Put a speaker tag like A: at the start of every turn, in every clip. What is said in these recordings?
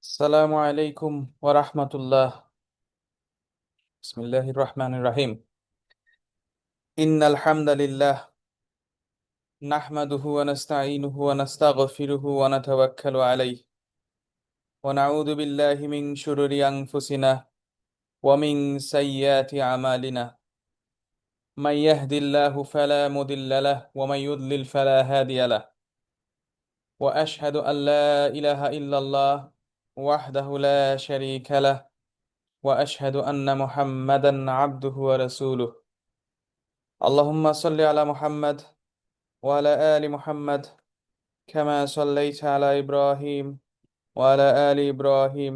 A: আসসালামু আলাইকুম ওয়া রাহমাতুল্লাহ। বিসমিল্লাহির রহমানির রহিম। ইন্নাল হামদালিল্লাহ নাহমাদুহু ওয়া নাস্তাঈনুহু ওয়া নাস্তাগফিরুহু ওয়া নাতাওয়াক্কালু আলাইহি ওয়া নাউযু বিল্লাহি মিন শুরুরি আনফুসিনা ওয়া মিন সাইয়্যাতি আমালিনা। মান ইয়াহদিল্লাহু ফালা মুদিল্লা লাহু ওয়া মান ইউদ্লিল ফালা হাদিয়া লাহু। ওয়া আশহাদু আল লা ইলাহা ইল্লাল্লাহ ওয়াহদাহু লা শারীকা লাহু ওয়া আশহাদু আন্না মুহাম্মাদান আবদুহু ওয়া রাসূলুহু। اللهم صل على محمد وعلى آل محمد كما صليت على إبراهيم وعلى آل إبراهيم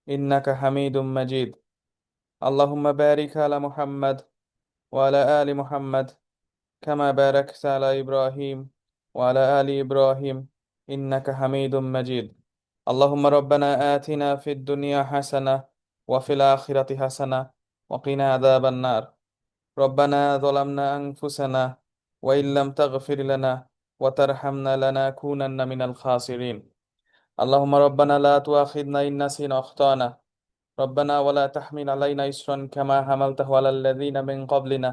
A: إنك حميد مجيد. اللهم بارك على محمد وعلى آل محمد كما باركت على إبراهيم وعلى آل إبراهيم إنك حميد مجيد. اللهم ربنا آتنا في الدنيا حسنة وفي الآخرة حسنة وقنا عذاب النار. ربنا ظلمنا أنفسنا وإن لم تغفر لنا وترحمنا لنكونن من الخاسرين. اللهم ربنا لا تؤاخذنا إن نسينا أخطأنا. ربنا ولا تحمل علينا إصرا كما حملته على الذين من قبلنا.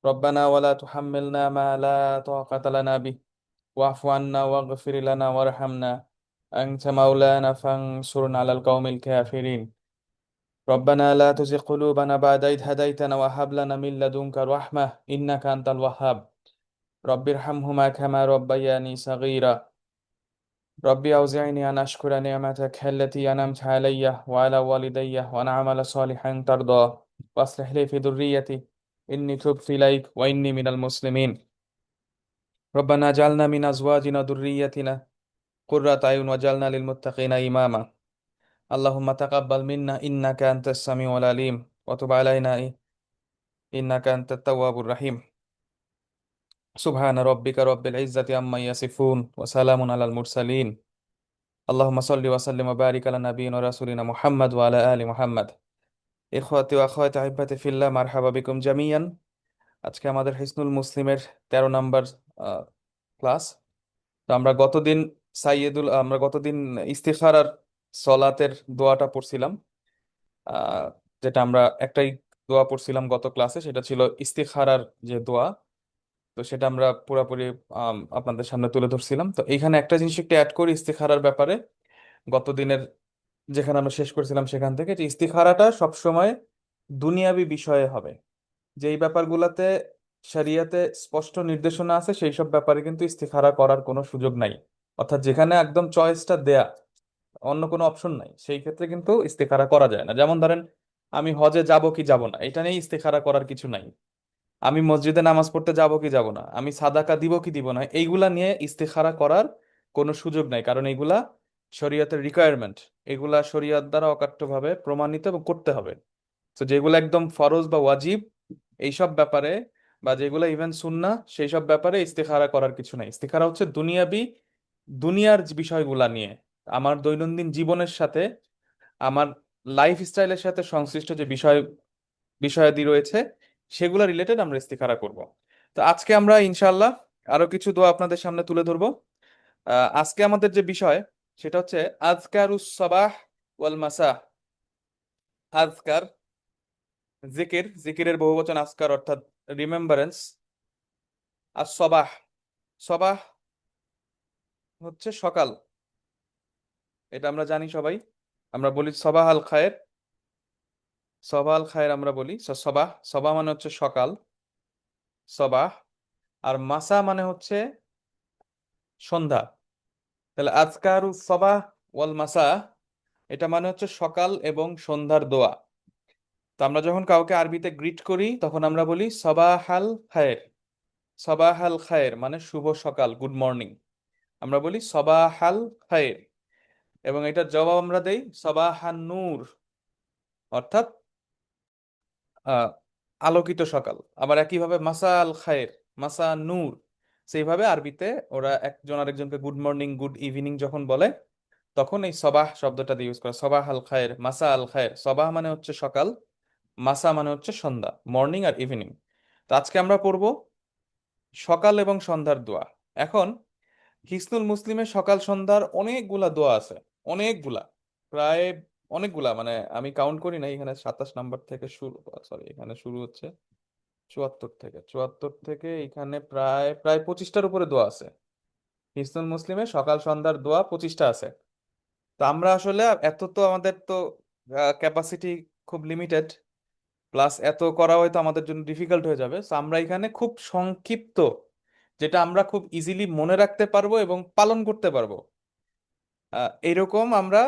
A: ربنا ولا تحملنا ما لا طاقة لنا به. واعف عنا واغفر لنا وارحمنا. أنت مولانا فانصرنا على القوم الكافرين. ربنا لا تزغ قلوبنا بعد إذ هديتنا وهب لنا من لدنك رحمة إنك أنت الوهاب. رب ارحمهما كما ربياني صغيرا. ربي أوزعني أن أشكر نعمتك التي أنعمت علي وعلى والدي وأن أعمل صالحا ترضى وأصلح لي في ذريتي إني تبت إليك وإني من المسلمين. ربنا اجعلنا من أزواجنا ذريتنا قرة أعين واجعلنا للمتقين إماما. اللهم تقبل منا إنك أنت السميع العليم وتب علينا إنك أنت التواب الرحيم. سبحان ربك رب العزة عما يصفون وسلام على المرسلين. اللهم صل وسلم وبارك على نبينا ورسولنا محمد وعلى آل محمد. ইখওয়াতি ওয়া আখওয়াতি আহিব্বাতি ফিল্লাহ, মারহাবা বিকুম জামিয়ান। আজকে আমাদের হিসনুল মুসলিমের 13 নম্বর ক্লাস। তো আমরা গতদিন ইস্তিখারার সলাতের দোয়াটা পড়ছিলাম। আহ, যেটা আমরা একটাই দোয়া পড়ছিলাম গত ক্লাসে, সেটা ছিল ইস্তিখারার যে দোয়া। তো সেটা আমরা পুরোপুরি আপনাদের সামনে তুলে ধরছিলাম। তো এইখানে একটা জিনিস একটু অ্যাড করি ইস্তিখারার ব্যাপারে। গত দিনের যেখানে আমরা শেষ করছিলাম সেখান থেকে, যে ইস্তিখারাটা সবসময় দুনিয়াবি বিষয়ে হবে। যেই ব্যাপারগুলোতে শরিয়াতে স্পষ্ট নির্দেশনা আছে সেই সব ব্যাপারে কিন্তু ইস্তিখারা করার কোনো সুযোগ নাই। অর্থাৎ যেখানে একদম চয়েসটা দেয়া, অন্য কোনো অপশন নাই, সেই ক্ষেত্রে কিন্তু ইস্তিখারা করা যায় না। যেমন ধরেন, আমি হজে যাব কি যাব না, এটা নিয়ে ইস্তিখারা করার কিছু নাই। আমি মসজিদে নামাজ পড়তে যাব কি যাব না, আমি সাদাকা দিব কি দিব না, এইগুলা নিয়ে ইস্তিখারা করার কোনো সুযোগ নাই, কারণ এইগুলা শরীয়তের রিকোয়ারমেন্ট। এগুলা শরীয়ত দ্বারা অকাট্যভাবে প্রমাণিত এবং করতে হবে। তো যেগুলো একদম ফরজ বা ওয়াজিব এইসব ব্যাপারে, বা যেগুলো ইভেন সুন্নাহ, সেই সব ব্যাপারে ইস্তিখারা করার কিছু নাই। ইস্তিখারা হচ্ছে দুনিয়াবি, দুনিয়ার যে বিষয়গুলা নিয়ে, আমার দৈনন্দিন জীবনের সাথে, আমার লাইফ স্টাইলের সাথে সংশ্লিষ্ট যে বিষয়াদি রয়েছে, সেগুলো রিলেটেড আমরা ইস্তিখারা করব। তো আজকে আমরা ইনশাআল্লাহ আরো কিছু দোয়া আপনাদের সামনে তুলে ধরবো। আজকে আমাদের যে বিষয় সেটা হচ্ছে আজকারুস সাবাহ ওয়াল মাসা। আজকার, জিকিরের বহুবচন আজকার, অর্থাৎ রিমেম্বারেন্স। আর সবাহ, সবাহ হচ্ছে সকাল, এটা আমরা জানি সবাই। আমরা বলি সবাহ আল খায়ের, সবাহ আল খায়ের আমরা বলি। সবাহ, সবাহ মানে হচ্ছে সকাল, সবাহ। আর মাসা মানে হচ্ছে সন্ধ্যা। তাহলে আজকারু সবাহ ওয়াল মাসা, এটা মানে হচ্ছে সকাল এবং সন্ধ্যার দোয়া। তো আমরা যখন কাউকে আরবিতে গ্রিট করি তখন আমরা বলি সবাহ আল খায়ের। সবাহ আল খায়ের মানে শুভ সকাল, গুড মর্নিং। আমরা বলি সবাহ আল খায়ের। এবং এটার জবাব আমরা দেই সবাহান নূর, অর্থাৎ আহ আলোকিত সকাল। আবার একইভাবে মাসা আল খায়ের, মাসা নূর। সেইভাবে আরবিতে ওরা একজন আরেকজনকে গুড মর্নিং, গুড ইভিনিং যখন বলে, তখন এই সবাহ শব্দটা দিয়ে ইউজ করে। সবাহ আল খায়ের, মাসা আল খায়ের। সবাহ মানে হচ্ছে সকাল, মাসা মানে হচ্ছে সন্ধ্যা, মর্নিং আর ইভিনিং। তো আজকে আমরা পড়ব সকাল এবং সন্ধ্যার দোয়া। এখন হিসনুল মুসলিমের সকাল সন্ধ্যার অনেকগুলা দোয়া আছে, অনেকগুলা। প্রায় অনেকগুলা, মানে আমি কাউন্ট করি না, এখানে 27 নাম্বার থেকে শুরু, সরি এখানে শুরু হচ্ছে 74 থেকে এখানে প্রায় প্রায় 25টার উপরে দোয়া আছে। হিসনুল মুসলিমে সকাল সন্ধ্যার দোয়া 25টা আছে। তো আমরা আসলে এত তো আমাদের তো ক্যাপাসিটি খুব লিমিটেড, প্লাস এত করা হয়তো আমাদের জন্য ডিফিকাল্ট হয়ে যাবে। তো আমরা এখানে খুব সংক্ষিপ্ত, যেটা আমরা খুব ইজিলি মনে রাখতে পারবো এবং পালন করতে পারবো, এরকম আমরা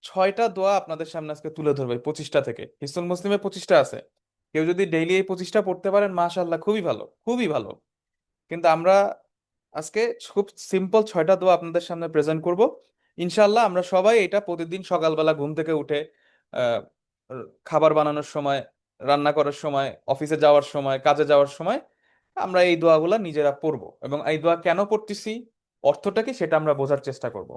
A: 6টা দোয়া আপনাদের সামনে আজকে তুলে ধরবো। এই 25টা থেকে, হিসনুল মুসলিমে 25টা আছে, কেউ যদি ডেইলি এই 25টা পড়তে পারেন মাশাআল্লাহ, খুবই ভালো, খুবই ভালো। কিন্তু আমরা আজকে খুব সিম্পল 6টা দোয়া আপনাদের সামনে প্রেজেন্ট করব। ইনশাআল্লাহ আমরা সবাই এটা প্রতিদিন সকালবেলা ঘুম থেকে উঠে, আহ, খাবার বানানোর সময়, রান্না করার সময়, অফিসে যাওয়ার সময়, কাজে যাওয়ার সময় আমরা এই দোয়াগুলা নিজেরা পড়বো, এবং এই দোয়া কেন পড়তেছি, অর্থটা কি, সেটা আমরা বোঝার চেষ্টা করব।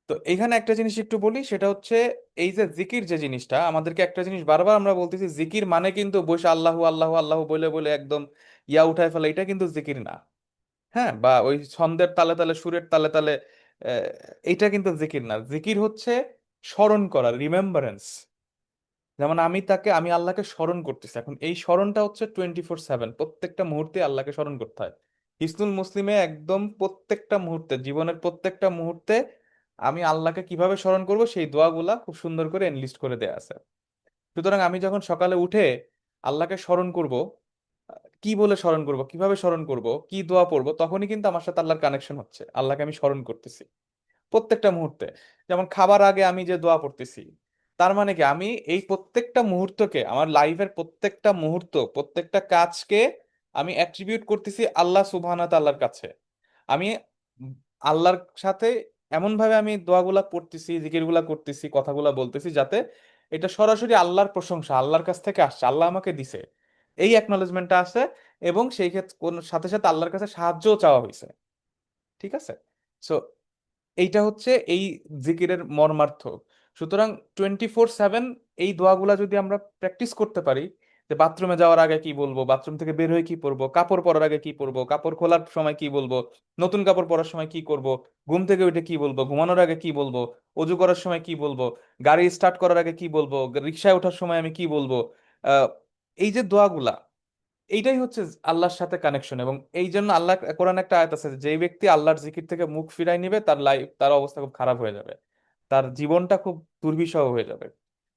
A: তো এখানে একটা জিনিস একটু বলি, সেটা হচ্ছে এই যে জিকির যে জিনিসটা, আমাদেরকে একটা জিনিস বারবার আমরা বলতেছি, জিকির মানে কিন্তু বসে আল্লাহু আল্লাহু আল্লাহ বলে বলে একদম ইয়া উঠায় ফেলা, এটা কিন্তু জিকির না। হ্যাঁ, বা ওই ছন্দের তালে তালে, সুরের তালে তালে, আহ, এইটা কিন্তু জিকির না। জিকির হচ্ছে স্মরণ করা, রিমেম্বারেন্স। যেমন আমি আল্লাহকে স্মরণ করতেছি, এখন এই স্মরণটা হচ্ছে 24/7, প্রত্যেকটা মুহূর্তে আল্লাহকে স্মরণ করতে হয়। হিসনুল মুসলিমে একদম প্রত্যেকটা মুহূর্তে, জীবনের প্রত্যেকটা মুহূর্তে আমি আল্লাহকে কিভাবে স্মরণ করব সেই দোয়াগুলা খুব সুন্দর করে এনলিস্ট করে দেয়া আছে। সুতরাং আমি যখন সকালে উঠে আল্লাহকে স্মরণ করব, কি বলে স্মরণ করব, কিভাবে স্মরণ করব, কি দোয়া পড়বো, তখনই কিন্তু আমার সাথে আল্লাহর কানেকশন হচ্ছে, আল্লাহকে আমি স্মরণ করতেছি প্রত্যেকটা মুহূর্তে। যেমন খাবার আগে আমি যে দোয়া পড়তেছি, তার মানে কি আমি এই প্রত্যেকটা মুহূর্তকে, আমার লাইফের প্রত্যেকটা মুহূর্ত, প্রত্যেকটা কাজকে আমি অ্যাট্রিবিউট করতেছি আল্লাহ সুবহানাহু ওয়া তাআলার কাছে। আমি আল্লাহর সাথে এমন ভাবে আমি দোয়াগুলা পড়তেছি, জিকিরগুলা করতেছি, কথাগুলা বলতেছি, যাতে এটা সরাসরি আল্লাহর প্রশংসা, আল্লাহর কাছ থেকে আসছে, আল্লাহ আমাকে দিছে, এই অ্যাকনলেজমেন্টটা আছে। এবং সেই ক্ষেত্রে কোন সাথে সাথে আল্লাহর কাছে সাহায্যও চাওয়া হয়েছে। ঠিক আছে। সো এইটা হচ্ছে এই জিকিরের মর্মার্থ। সুতরাং 24/7 এই দোয়াগুলা যদি আমরা প্র্যাকটিস করতে পারি, যে বাথরুমে যাওয়ার আগে কি বলবো, বাথরুম থেকে বের হয়ে কি পরবো, কাপড় পরার আগে কি পরবো, কাপড় খোলার সময় কি বলবো, নতুন কাপড় পরার সময় কি করব, ঘুম থেকে উঠে কি বলবো, ঘুমানোর আগে কি বলবো, অজু করার সময় কি বলবো, গাড়ি স্টার্ট করার আগে কি বলবো, রিক্সায় ওঠার সময় আমি কি বলবো, আহ এই যে দোয়াগুলা, এইটাই হচ্ছে আল্লাহর সাথে কানেকশন। এবং এই জন্য আল্লাহ কোরআন একটা আয়াত আছে, যে ব্যক্তি আল্লাহর জিকির থেকে মুখ ফিরাই নিবে তার লাইফ, তার অবস্থা খুব খারাপ হয়ে যাবে, তার জীবনটা খুব দুর্বিষহ হয়ে যাবে।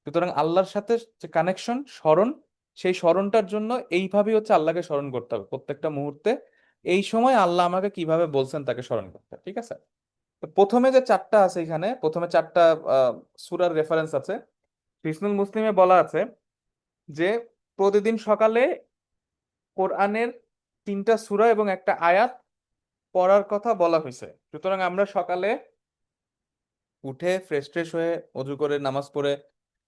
A: সুতরাং আল্লাহর সাথে যে কানেকশন, স্মরণ, সেই স্মরণটার জন্য এইভাবেই হচ্ছে আল্লাহকে স্মরণ করতে হবে প্রত্যেকটা মুহূর্তে। এই সময় আল্লাহ আমাকে কিভাবে বলছেন তাকে স্মরণ করতে, ঠিক আছে। তো প্রথমে যে চারটা আছে, এখানে প্রথমে চারটা সূরার রেফারেন্স আছে। হিসনুল মুসলিমে বলা আছে যে প্রতিদিন সকালে কোরআনের 3টা সূরা এবং একটা আয়াত পড়ার কথা বলা হয়েছে। সুতরাং আমরা সকালে উঠে ফ্রেশ ট্রেশ হয়ে, অজু করে, নামাজ পড়ে,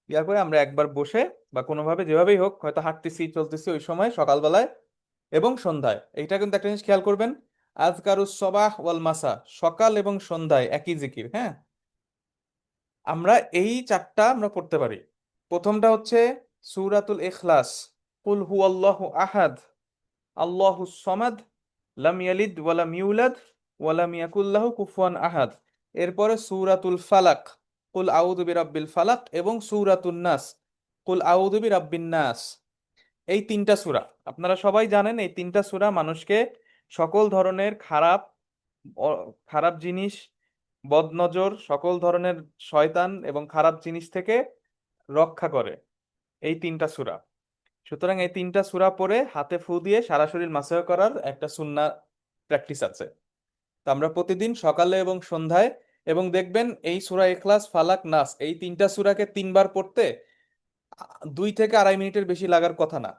A: ইয়া করে আমরা একবার বসে, বা কোনোভাবে যেভাবেই হোক, হয়তো হাঁটতেছি চলতেছি ওই সময় সকালবেলায় এবং সন্ধ্যায়, এইটা কিন্তু একটা জিনিস খেয়াল করবেন, আজকারুস সবাহ ওয়াল মাসা, সকাল এবং সন্ধ্যায় একই জিকির। হ্যাঁ, আমরা এই চারটা আমরা পড়তে পারি। প্রথমটা হচ্ছে সূরাতুল ইখলাস, কুল হুয়াল্লাহু আহাদ, আল্লাহু সমাদ, লাম ইয়ালিদ ওয়ালাম ইউলাদ ওয়ালাম ইয়াকুল লাহু কুফুয়ান আহাদ। এরপরে সূরাতুল ফালাক, কুল আউযু বিরাব্বিল ফালাক, এবং সূরাতুন নাস, কুল আউযু বিরাব্বিন নাস। এই 3টা সূরা, আপনারা সবাই জানেন, এই 3টা সূরা মানুষকে সকল ধরনের খারাপ, খারাপ জিনিস, বদনজর, সকল ধরনের শয়তান এবং খারাপ জিনিস থেকে রক্ষা করে, এই 3টা সূরা। সুতরাং এই 3টা সূরা পড়ে হাতে ফু দিয়ে সারা শরীর মাসাজ করার একটা সুন্নাহ প্র্যাকটিস আছে। তো আমরা প্রতিদিন সকালে এবং সন্ধ্যায়, এবং দেখবেন এই সূরা ইখলাস, ফালাক, নাস, এই 3টা সূরাকে 3বার পড়তে 2 থেকে 2.5 মিনিটের বেশি লাগার কথা না,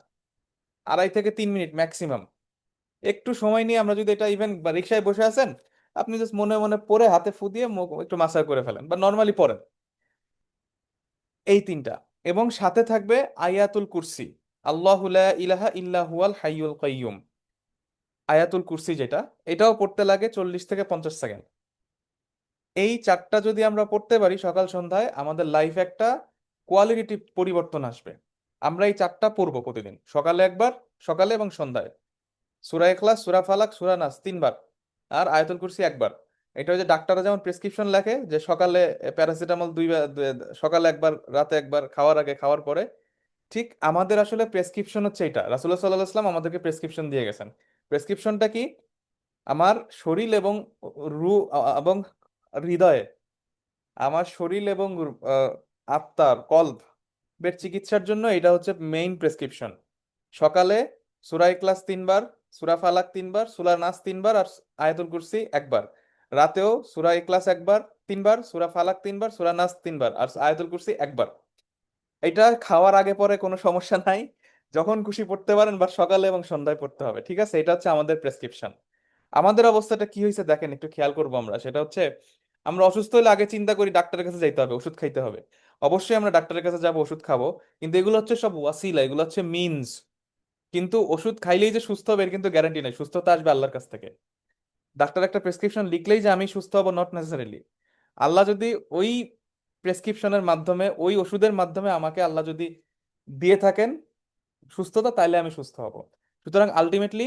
A: 2.5 থেকে 3 মিনিট ম্যাক্সিমাম। একটু সময় নিয়ে আমরা যদি এটা, ইভেন বা রিক্সায় বসে আছেন, আপনি জাস্ট মনে মনে পড়ে হাতে ফু দিয়ে একটু মাসাজ করে ফেলেন, বা নর্মালি পড়েন এই 3টা। এবং সাথে থাকবে আয়াতুল কুরসি, আল্লাহু লা ইলাহা ইল্লা হুয়াল হাইয়ুল কাইয়ুম, আয়াতুল কুরসি যেটা, এটাও পড়তে লাগে 40 থেকে 50 সেকেন্ড। এই চারটা যদি আমরা পড়তে পারি সকাল সন্ধ্যায়, আমাদের লাইফে একটা কোয়ালিটি পরিবর্তন আসবে। আমরা এই চারটা পড়বো প্রতিদিন, সকালে একবার, সকালে এবং সন্ধ্যায়। সূরা ইখলাস, সূরা ফালাক, সূরা নাস 3বার, আর আয়াতুল কুরসি একবার। এটা ওই যে ডাক্তাররা যেমন প্রেসক্রিপশন লেখে যে সকালে প্যারাসিটামল সকালে একবার, রাতে একবার, খাওয়ার আগে, খাওয়ার পরে, ঠিক আমাদের আসলে প্রেসক্রিপশন হচ্ছে এটা। রাসূলুল্লাহ সাল্লাল্লাহু আলাইহি ওয়াসাল্লাম আমাদেরকে প্রেসক্রিপশন দিয়ে গেছেন। প্রেসক্রিপশনটা কি? আমার শরীর এবং এবং হৃদয়ে, আমার শরীর এবং আত্মার কলবের চিকিৎসার জন্য এটা হচ্ছে মেইন প্রেসক্রিপশন। সকালে সূরা ইখলাস 3 বার, সূরা ফালাক 3 বার, সূরা নাস 3 বার, আর আয়াতুল কুরসি একবার। রাতেও সূরা ইখলাস একবার, 3 বার, সূরা ফালাক 3 বার, সূরা নাস 3 বার, আর আয়াতুল কুরসি একবার। এটা খাওয়ার আগে পরে কোনো সমস্যা নাই, যখন খুশি পড়তে পারেন, বা সকালে এবং সন্ধ্যায় পড়তে হবে, ঠিক আছে? এটা হচ্ছে আমাদের প্রেসক্রিপশন। আমাদের অবস্থাটা কি হয়েছে দেখেন, একটু খেয়াল করবো আমরা। সেটা হচ্ছে, আমরা অসুস্থ হলে আগে চিন্তা করি ডাক্তারের কাছে যাইতে হবে, ওষুধ খাইতে হবে। অবশ্যই আমরা ডাক্তারের কাছে যাবো, ওষুধ খাবো, কিন্তু এগুলো হচ্ছে সব ওয়াসিলা, এগুলো হচ্ছে মিনস। কিন্তু ওষুধ খাইলেই যে সুস্থ হবে এর কিন্তু গ্যারান্টি নাই, সুস্থতা আসবে আল্লাহর কাছ থেকে। ডাক্তার একটা প্রেসক্রিপশন লিখলেই যে আমি সুস্থ হবো, নট নেসেসারিলি। আল্লাহ যদি ওই প্রেসক্রিপশনের মাধ্যমে, ওই ওষুধের মাধ্যমে আমাকে আল্লাহ যদি দিয়ে থাকেন সুস্থতা, তাইলে আমি সুস্থ হব। সুতরাং আলটিমেটলি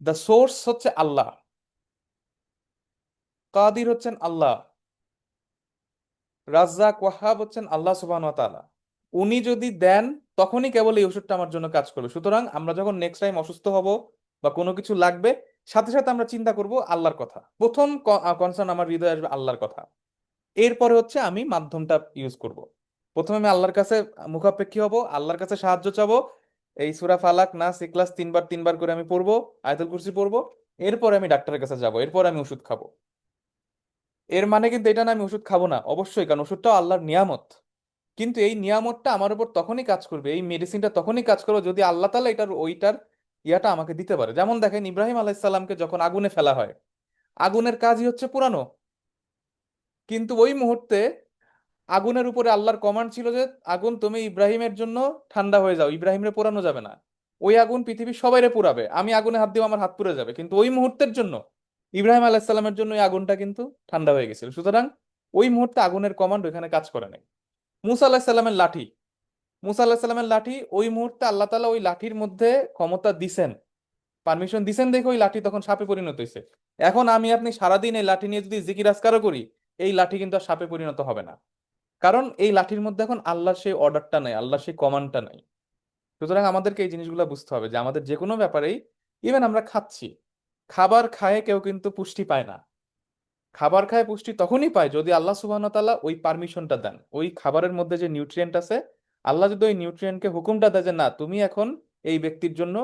A: দ্য সোর্স হচ্ছে আল্লাহ, কাদির হচ্ছেন আল্লাহ, রাজ্জাক ওয়াহাব হচ্ছেন আল্লাহ সুবহানাহু ওয়া তাআলা। উনি যদি দেন তখনই কেবল এই ওষুধটা আমার জন্য কাজ করবে। সুতরাং আমরা যখন নেক্সট টাইম অসুস্থ হব বা কোনো কিছু লাগবে, সাথে সাথে আমরা চিন্তা করব আল্লাহর কথা। প্রথম কনসার্ন আমার হৃদয়ে আসবে আল্লাহর কথা। এরপরে হচ্ছে আমি মাধ্যমটা ইউজ করব। প্রথমে আমি আল্লাহর কাছে মুখাপেক্ষী হব, আল্লাহর কাছে সাহায্য চাবো। এই সূরা ফালাক, নাস, ইখলাস 3 বার 3 বার করে আমি পড়বো, আয়াতুল কুরসি পড়বো। এরপরে আমি ডাক্তারের কাছে যাব, এরপর আমি ওষুধ খাবো। এর মানে কিন্তু এটা না আমি ওষুধ খাবো না, অবশ্যই, কারণ ওষুধটাও আল্লাহর নিয়ামত। কিন্তু এই নিয়ামতটা আমার উপর তখনই কাজ করবে, এই মেডিসিনটা তখনই কাজ করবে যদি আল্লাহ তাআলা ওইটার ইয়াটা আমাকে দিতে পারে। যেমন দেখেন, ইব্রাহিম আলাইহিস সালামকে যখন আগুনে ফেলা হয়, আগুনের কাজই হচ্ছে পুরানো। কিন্তু ওই মুহূর্তে আগুনের উপরে আল্লাহর কমান্ড ছিল যে, আগুন তুমি ইব্রাহিমের জন্য ঠান্ডা হয়ে যাও, ইব্রাহিমরে পোড়ানো যাবে না। ওই আগুন পৃথিবীর সবাইরে পুড়াবে, আমি আগুনে হাত দিব, আমার হাত পুড়ে যাবে, কিন্তু ওই মুহূর্তের জন্য ইব্রাহিম আলাইহিস সালামের জন্য ওই আগুনটা কিন্তু ঠান্ডা হয়ে গেছিল। সুতরাং ওই মুহূর্তে আগুনের কমান্ড ওইখানে কাজ করে নাই। মুসা আলাহিসাল্লামের লাঠি, মুসা আলাহিসাল্লামের লাঠি, ওই মুহূর্তে আল্লাহ তাআলা ওই লাঠির মধ্যে ক্ষমতা দিছেন, পারমিশন দিছেন, দেখে ওই লাঠি তখন সাপে পরিণত হয়েছে। এখন আমি আপনি সারাদিন এই লাঠি নিয়ে যদি জিকির আজকারও করি, এই লাঠি কিন্তু আর সাপে পরিণত হবে না, কারণ এই লাঠির মধ্যে এখন আল্লাহর সেই অর্ডারটা নাই, আল্লাহর সেই কমান্ডটা নাই। সুতরাং আমাদেরকে এই জিনিসগুলো বুঝতে হবে যে আমাদের যে কোনো ব্যাপারেই, ইভেন আমরা খাচ্ছি, খাবার খায় কেউ কিন্তু পুষ্টি পায় না। খাবার খায় পুষ্টি তখনই পায় যদি আল্লাহ সুবহানাহু ওয়া তাআলা ওই পারমিশনটা দেন, ওই খাবারের মধ্যে যে নিউট্রিয়েন্ট আছে, আল্লাহ যদি ওই নিউট্রিয়েন্টকে হুকুমটা দেয় যে না তুমি এখন এই ব্যক্তির জন্য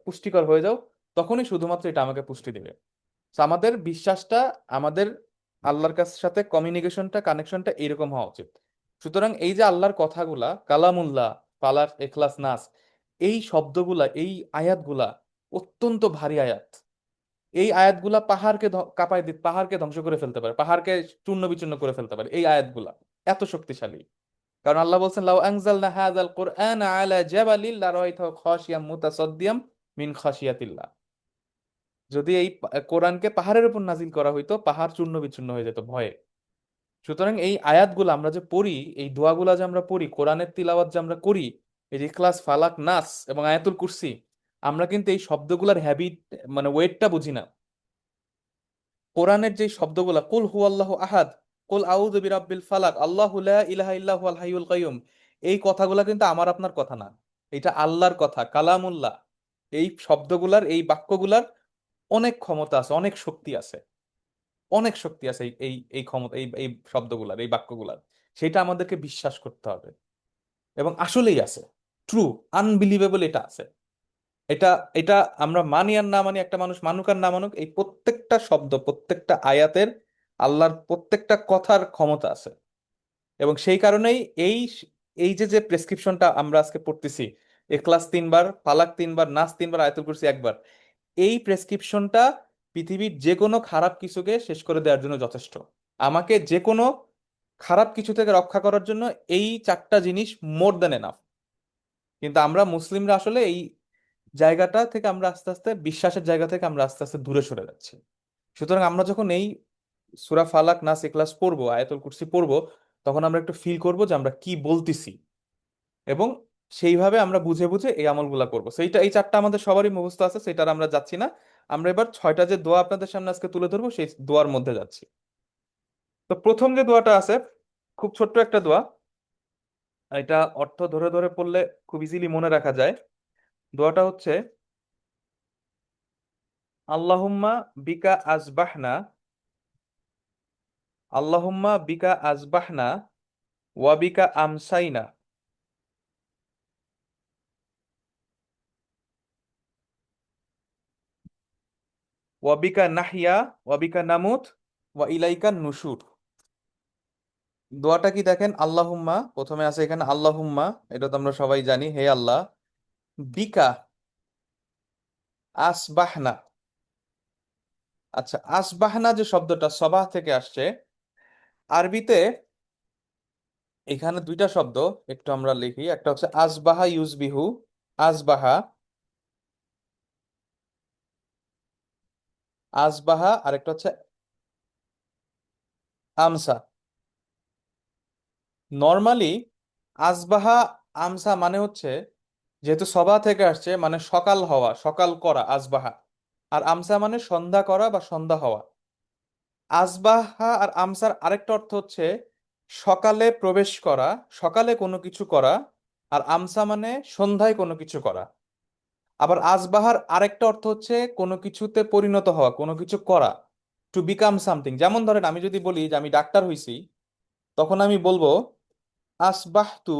A: পুষ্টিকর হয়ে যাও, তখনই শুধুমাত্র এটা আমাকে পুষ্টি দেবে। So আমাদের বিশ্বাসটা, আমাদের আল্লাহর সাথে কমিউনিকেশনটা, কানেকশনটা এইরকম হওয়া উচিত। সুতরাং এই যে আল্লাহর কথাগুলা, কালামুল্লাহ, ফালাক, ইখলাস, নাস, এই শব্দগুলা, এই আয়াতগুলা অত্যন্ত ভারী আয়াত। এই আয়াতগুলা পাহাড়কে কাঁপায় দিতে, পাহাড়কে ধ্বংস করে ফেলতে পারে, পাহাড়কে চূর্ণ বিচূর্ণ করে ফেলতে পারে এই আয়াতগুলা, এত শক্তিশালী। কারণ আল্লাহ বলছেন, লাউ আনজালনা হাযাল কুরআনা আলা জাবালিন লারাআইতাহু খাশিয়াম মুতাসাদ্দিয়াম মিন খাশিয়াতিল্লাহ। যদি এই কোরআনকে পাহাড়ের উপর নাজিল করা হইতো, পাহাড় চূর্ণ বিচূর্ণ হয়ে যেত ভয়ে। সুতরাং এই আয়াতগুলো আমরা যে পড়ি, এই দোয়াগুলা যে আমরা পড়ি, কোরআনের তিলাওয়াত যে আমরা করি, এই যে ইখলাস, ফালাক, নাস এবং আয়াতুল কুরসি, আমরা কিন্তু এই শব্দগুলার হ্যাবিট, মানে ওয়েটটা বুঝি না। কোরআনের যে শব্দগুলা, কুল হু আল্লাহু আহাদ, কুল আউযু বিরাব্বিল ফালাক, আল্লাহু লা ইলাহা ইল্লা হুয়াল হাইয়ুল কাইয়ুম, এই কথাগুলা কিন্তু আমার আপনার কথা না, এটা আল্লাহর কথা, কালামুল্লাহ। এই শব্দগুলার, এই বাক্যগুলার অনেক ক্ষমতা আছে, অনেক শক্তি আছে, অনেক শক্তি আছে এই এই এই ক্ষমতা, এই এই শব্দগুলার, এই বাক্যগুলার। সেটা আমাদেরকে বিশ্বাস করতে হবে, এবং আসলেই আছে, ট্রু, আনবিলিভেবল, এটা আছে। এটা এটা আমরা মানি আর না মানি, একটা মানুষ মানুক আর না মানুক, এই প্রত্যেকটা শব্দ, প্রত্যেকটা আয়াতের, আল্লাহর প্রত্যেকটা কথার ক্ষমতা আছে। এবং সেই কারণেই এই এই যে যে প্রেসক্রিপশনটা আমরা আজকে পড়তেছি, ইখলাস 3 বার, ফালাক 3 বার, নাস 3 বার, আয়াতুল কুরসি একবার, এই প্রেসক্রিপশনটা পৃথিবীর যে কোনো খারাপ কিছুকে শেষ করে দেওয়ার জন্য যথেষ্ট। আমাকে যে কোনো খারাপ কিছু থেকে রক্ষা করার জন্য এই 4টা জিনিস মোর দ্যান এনাফ। কিন্তু আমরা মুসলিমরা আসলে এই জায়গাটা থেকে আমরা আস্তে আস্তে, বিশ্বাসের জায়গা থেকে আমরা আস্তে আস্তে দূরে সরে যাচ্ছি। সুতরাং আমরা যখন এই সূরা ফালাক, নাস, ইখলাস পড়বো, আয়াতুল কুরসি পড়বো, তখন আমরা একটু ফিল করবো যে আমরা কি বলতেছি, এবং সেইভাবে আমরা বুঝে বুঝে এই আমলগুলা করবো। সেইটা, এই 4টা আমাদের সবারই মুখস্থ আছে, সেটা আর আমরা যাচ্ছি না। আমরা এবার 6টা যে দোয়া আপনাদের সামনে আজকে তুলে ধরবো সেই দোয়ার মধ্যে যাচ্ছি। তো প্রথম যে দোয়াটা আছে, খুব ছোট্ট একটা দোয়া। এটা অর্থ ধরে ধরে পড়লে খুব ইজিলি মনে রাখা যায়। দোয়াটা হচ্ছে, আল্লাহুম্মা বিকা আসবাহনা, আল্লাহুম্মা বিকা আসবাহনা ওয়া বিকা আমসাইনা ওয়া বিকা নাহিয়া ওয়া বিকা নামুত ওয়া ইলাইকা নুশুর। দোয়াটা কি দেখেন, আল্লাহুম্মা প্রথমে আছে এখানে আল্লাহুম্মা, এটা তো আমরা সবাই জানি, হে আল্লাহ, বিকা আসবাহনা। আচ্ছা, আসবাহনা যে শব্দটা সবাহ থেকে আসছে, আরবিতে এখানে দুইটা শব্দ একটু আমরা লিখি। একটা হচ্ছে আসবাহা ইউজবিহু, আসবাহা, আসবাহা, আর একটা হচ্ছে আমসা। নর্মালি আসবাহা আমসা মানে হচ্ছে, যেহেতু সবা থেকে আসছে মানে সকাল হওয়া, সকাল করা আসবাহা। আর আমসা মানে সন্ধ্যা করা বা সন্ধ্যা হওয়া। আসবাহা আর আমসার আরেকটা অর্থ হচ্ছে সকালে প্রবেশ করা, সকালে কোনো কিছু করা। আর আমসা মানে সন্ধ্যায় কোনো কিছু করা। আবার আসবাহার আরেকটা অর্থ হচ্ছে কোনো কিছুতে পরিণত হওয়া, কোনো কিছু করা, টু বিকাম সামথিং। যেমন ধরেন আমি যদি বলি যে আমি ডাক্তার হইছি, তখন আমি বলবো আসবাহতু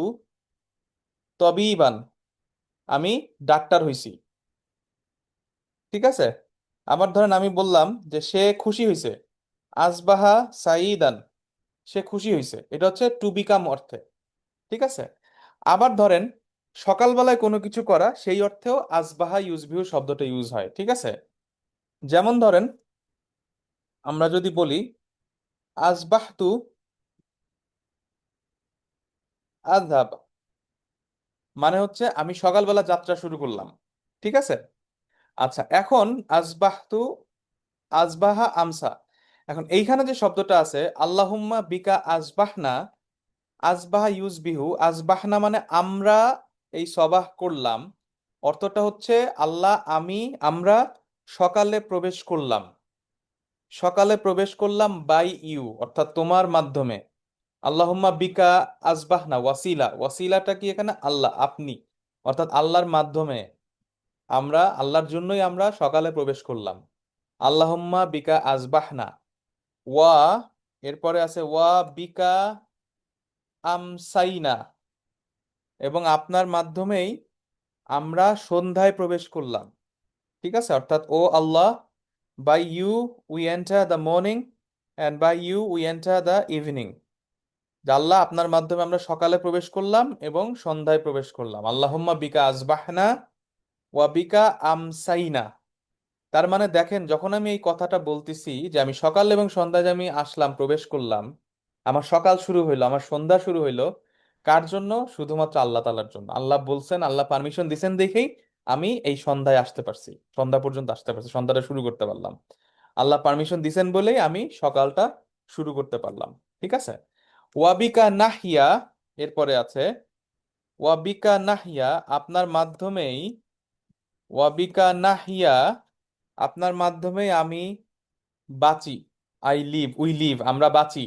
A: তবিবান, আমি ডাক্তার হইছি। ঠিক আছে। আবার ধরেন আমি বললাম যে সে খুশি হইছে, আসবাহা সাইদান, সে খুশি হইছে, এটা হচ্ছে টু বিকাম অর্থে। ঠিক আছে। আবার ধরেন সকালবেলায় কোনো কিছু করা, সেই অর্থেও আসবাহা ইউজবিহু শব্দটা ইউজ হয়। ঠিক আছে। যেমন ধরেন আমরা যদি বলি আসবাহতু আযহাব, মানে হচ্ছে আমি সকালবেলা যাত্রা শুরু করলাম। ঠিক আছে। আচ্ছা, এখন আসবাহতু, আসবাহা আমসা। এখন এইখানে যে শব্দটা আছে আল্লাহুম্মা বিকা আসবাহনা, আসবাহা ইউজবিহু, আসবাহনা মানে আমরা এই সবাহ করলাম। অর্থটা হচ্ছে আল্লাহ আমি, আমরা সকালে প্রবেশ করলাম, সকালে প্রবেশ করলাম বাই ইউ, অর্থাৎ তোমার মাধ্যমে। আল্লাহুম্মা বিকা আসবাহনা, ওয়াসিলা, ওয়াসিলাটা কি এখানে আল্লাহ, আপনি, অর্থাৎ আল্লাহর মাধ্যমে আমরা, আল্লাহর জন্যই আমরা সকালে প্রবেশ করলাম। আল্লাহুম্মা বিকা আসবাহনা ওয়া, এরপরে আছে ওয়া বিকা আমসাইনা, এবং আপনার মাধ্যমেই আমরা সন্ধ্যায় প্রবেশ করলাম। ঠিক আছে। অর্থাৎ ও Allah, by you we enter the morning, and by you we enter the evening. যে আল্লাহ আপনার মাধ্যমে আমরা সকালে প্রবেশ করলাম এবং সন্ধ্যায় প্রবেশ করলাম। আল্লাহুম্মা বিকা আসবাহনা ওয়া বিকা আমসাইনা। তার মানে দেখেন, যখন আমি এই কথাটা বলতেছি যে আমি সকাল এবং সন্ধ্যায় যে আমি আসলাম, প্রবেশ করলাম, আমার সকাল শুরু হইলো, আমার সন্ধ্যা শুরু হইলো, কার জন্য? শুধুমাত্র আল্লাহ তাআলার জন্য। আল্লাহ বলছেন, আল্লাহ পারমিশন দিছেন দেখেই আমি এই সন্ধ্যায় আসতে পারছি, সন্ধ্যা পর্যন্ত আসতে পারছি, সন্ধ্যাটা শুরু করতে পারলাম। আল্লাহ পারমিশন দিছেন বলেই আমি সকালটা শুরু করতে পারলাম। ঠিক আছে। ওয়াবিকা নাহিয়া, এরপরে আছে ওয়াবিকা নাহিয়া, আপনার মাধ্যমেই, ওয়াবিকা নাহিয়া, আপনার মাধ্যমেই আমি বাঁচি। আই লিভ, উই লিভ, আমরা বাঁচি।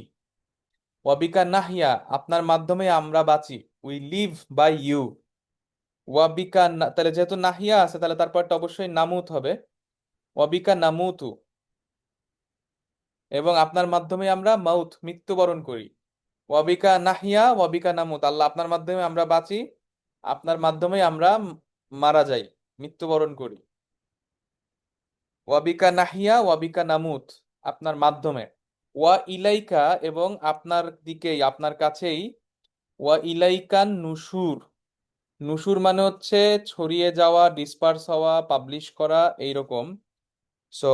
A: ওয়াবিকা নাহিয়া, আপনার মাধ্যমে আমরা বাঁচি, উই লিভ বাই ইউ। ওয়াবিকা তাহলে যেহেতু নাহিয়া আছে, তাহলে তারপরটা অবশ্যই নামুত হবে। ওয়াবিকা নামুতু, এবং আপনার মাধ্যমে আমরা মাউত, মৃত্যুবরণ করি। ওয়াবিকা নাহিয়া ওয়াবিকা নামুত, আল্লাহ আপনার মাধ্যমে আমরা বাঁচি, আপনার মাধ্যমে আমরা মারা যাই, মৃত্যুবরণ করি। ওয়াবিকা নাহিয়া ওয়াবিকা নামুত, আপনার মাধ্যমে। ওয়া ইলাইকা, এবং আপনার দিকেই, আপনার কাছেই। ওয়া ইলাইকান নুশুর, নুশুর মানে হচ্ছে ছড়িয়ে যাওয়া, ডিসপার্স হওয়া, পাবলিশ করা, এইরকম। সো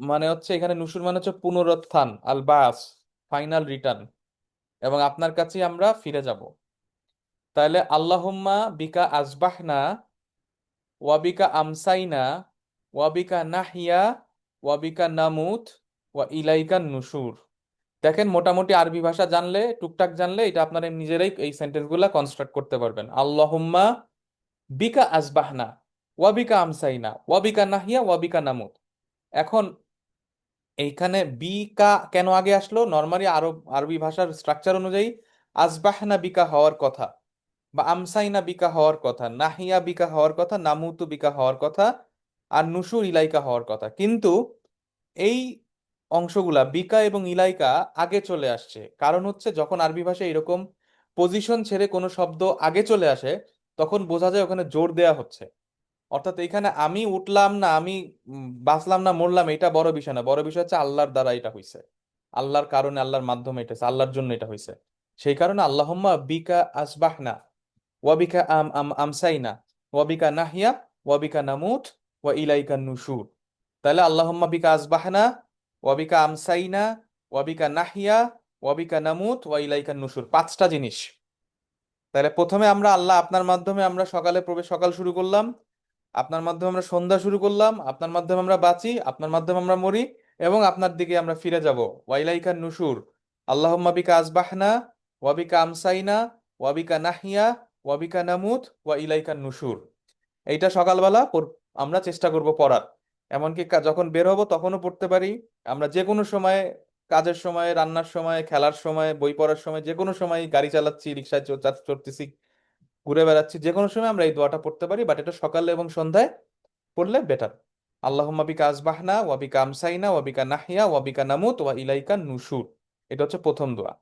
A: মানে হচ্ছে এখানে নুশুর মানে হচ্ছে পুনরুত্থান, আল বাস, ফাইনাল রিটার্ন, এবং আপনার কাছেই আমরা ফিরে যাব। তাহলে আল্লাহুম্মা বিকা আসবাহনা ওয়াবিকা আমসাইনা ওয়াবিকা নাহিয়া ওয়াবিকা নামুত ওয়া ইলাইকা নুশুর। দেখেন, মোটামুটি আরবি ভাষা জানলে, টুকটাক জানলে, এটা আপনারা নিজেরাই এই সেন্টেন্সগুলো কনস্ট্রাক্ট করতে পারবেন। আল্লাহুম্মা বিকা আসবাহনা ওয়াবিকা আমসাইনা ওয়াবিকা নাহিয়া ওয়াবিকা নামুত। এখন এইখানে বিকা কেন আগে আসলো? নর্মালি আরবি ভাষার স্ট্রাকচার অনুযায়ী আসবাহনা বিকা হওয়ার কথা, বা আমসাইনা বিকা হওয়ার কথা, নাহিয়া বিকা হওয়ার কথা, নামুতু বিকা হওয়ার কথা, আর নুশুর ইলাইকা হওয়ার কথা। কিন্তু এই অংশগুলা বিকা এবং ইলাইকা আগে চলে আসছে। কারণ হচ্ছে যখন আরবি ভাষায় এরকম পজিশন ছেড়ে কোনো শব্দ আগে চলে আসে, তখন বোঝা যায় ওখানে জোর দেয়া হচ্ছে। অর্থাৎ এখানে আমি উঠলাম না, আমি বাঁচলাম না মরলাম, এটা বড় বিষয় না। বড় বিষয় হচ্ছে আল্লাহর দ্বারা এটা হইছে, আল্লাহর কারণে, আল্লাহর মাধ্যমে এটা হইছে, আল্লাহর জন্য এটা হইছে। সেই কারণে আল্লাহুম্মা বিকা আসবাহনা ওয়াবিকা আমসাইনা ওয়াবিকা নাহিয়া ওয়াবিকা নামুত ওয়া ইলাইকা নুশুর। তাহলে আল্লাহুম্মা বিকা আসবাহনা ওয়াবিকা আমসাইনা ওয়াবিকা নাহিয়া ওয়াবিকা নামুত ওয়া ইলাইকা নুশুর, পাঁচটা জিনিস। তাহলে প্রথমে আমরা আল্লাহ, আপনার মাধ্যমে আমরা সকাল শুরু করলাম, আপনার মাধ্যমে আমরা সন্ধ্যা শুরু করলাম, আপনার মাধ্যমে আমরা বাঁচি, আপনার মাধ্যমে আমরা মরি, এবং আপনার দিকে আমরা ফিরে যাব। ওয়াইলাইকা নুশুর। আল্লাহুম্মা বিকা আসবাহনা ওয়াবিকা আমসাইনা ওয়াবিকা নাহিয়া ওয়াবিকা নামুত ওয়া ইলাইকা নুশুর। এইটা সকালবেলা আমরা চেষ্টা করব পড়ার। এমনকি যখন বের হবো তখনও পড়তে পারি। আমরা যে কোনো সময়, কাজের সময়, রান্নার সময়, খেলার সময়, বই পড়ার সময়, যে কোনো সময়, গাড়ি চালাচ্ছি, রিক্সায় চড়তেছি, ঘুরে বেড়াচ্ছি, যে কোনো সময় আমরা এই দোয়াটা পড়তে পারি। বাট এটা সকালে এবং সন্ধ্যায় পড়লে বেটার। আল্লাহুম্মা বিকা আসবাহনা ওয়া বিকা আমসাইনা ওয়া বিকা নাহিয়া ওয়া বিকা নামুত ওয়া ইলাইকা নুশুর। এটা হচ্ছে প্রথম দোয়া।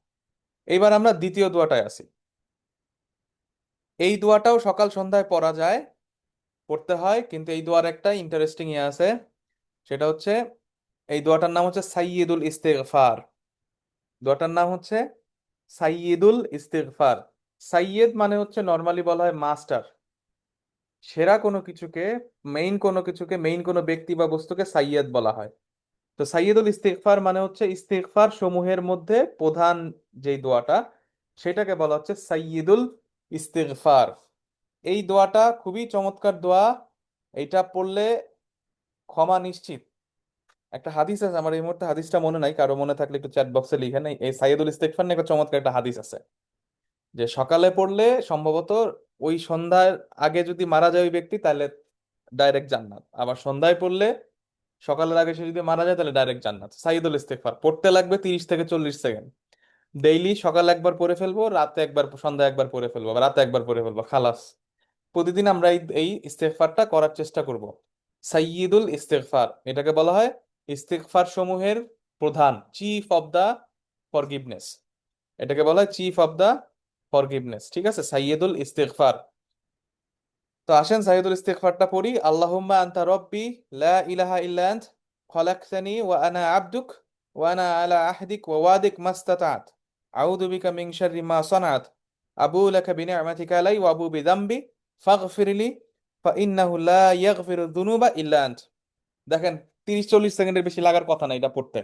A: এইবার আমরা দ্বিতীয় দোয়াটায় আসি। এই দোয়াটাও সকাল সন্ধ্যায় পড়া যায়, পড়তে হয়, কিন্তু এই দোয়ার একটা ইন্টারেস্টিং ইয়ে আছে। সেটা হচ্ছে, এই দোয়াটার নাম হচ্ছে সাইয়্যিদুল ইস্তিগফার। দোয়াটার নাম হচ্ছে সাইয়্যিদুল ইস্তিগফার। সাইয়্যিদ মানে হচ্ছে নর্মালি বলা হয় মাস্টার, সেরা কোনো কিছুকে, মেইন কোনো ব্যক্তি বা বস্তুকে সাইয়্যিদ বলা হয়। তো সাইয়্যিদুল ইস্তিগফার মানে হচ্ছে ইস্তিগফার সমূহের মধ্যে প্রধান যেই দোয়াটা, সেটাকে বলা হচ্ছে সাইয়্যিদুল ইস্তিগফার। এই দোয়াটা খুবই চমৎকার দোয়া। এইটা পড়লে ক্ষমা নিশ্চিত। একটা হাদিস আছে, আমার এই মুহূর্তে হাদিসটা মনে নাই, কারো মনে থাকলে একটু চ্যাট বক্সে লিখে নেই। এই সাইয়্যিদুল ইস্তিগফার নিয়ে একটা চমৎকার একটা হাদিস আছে, যে সকালে পড়লে সম্ভবত ওই সন্ধ্যার আগে যদি মারা যায় ওই ব্যক্তি, তাহলে ডাইরেক্ট জান্নাত। আবার সন্ধ্যায় পড়লে, সকালের আগে সে যদি মারা যায়, তাহলে ডাইরেক্ট জান্নাত। সাইয়্যিদুল ইস্তিগফার পড়তে লাগবে 30 থেকে 40 সেকেন্ড। ডেইলি সকালে একবার পড়ে ফেলবো, রাতে একবার, সন্ধ্যায় একবার পড়ে ফেলবো, আবার রাতে একবার পড়ে ফেলবো, খালাস। প্রতিদিন আমরা এই এই ইস্তেগফারটা করার চেষ্টা করব। সাইয়্যিদুল ইস্তেগফার এটাকে বলা হয় ইস্তেগফার সমূহের প্রধান, চিফ অফ দা ফরগিভনেস। এটাকে বলা হয় চিফ অফ দা ফরগিভনেস। ঠিক আছে, সাইয়্যিদুল ইস্তেগফার। তো আসেন সাইয়্যিদুল ইস্তিগফারটা পড়ি। আল্লাহুম্মা আনতা রব্বি লা ইলাহা ইল্লা আন্ত খলাকতানি ওয়া আনা আবদুক ওয়া আনা আলা আহদিক ওয়া ওয়াদিক মাস্তাতাত আউযু বিকা মিন শাররি মা সানাত আবু লাকা বিনি'মাতিকা আলাই ওয়া আবু বিযামবি ফাগফিরলি ফাইন্নাহু লা ইয়াগফিরুয যুনুবা ইল্লা আন্ত। দেখেন, 30-40 সেকেন্ডের বেশি লাগার কথা না এটা পড়তে।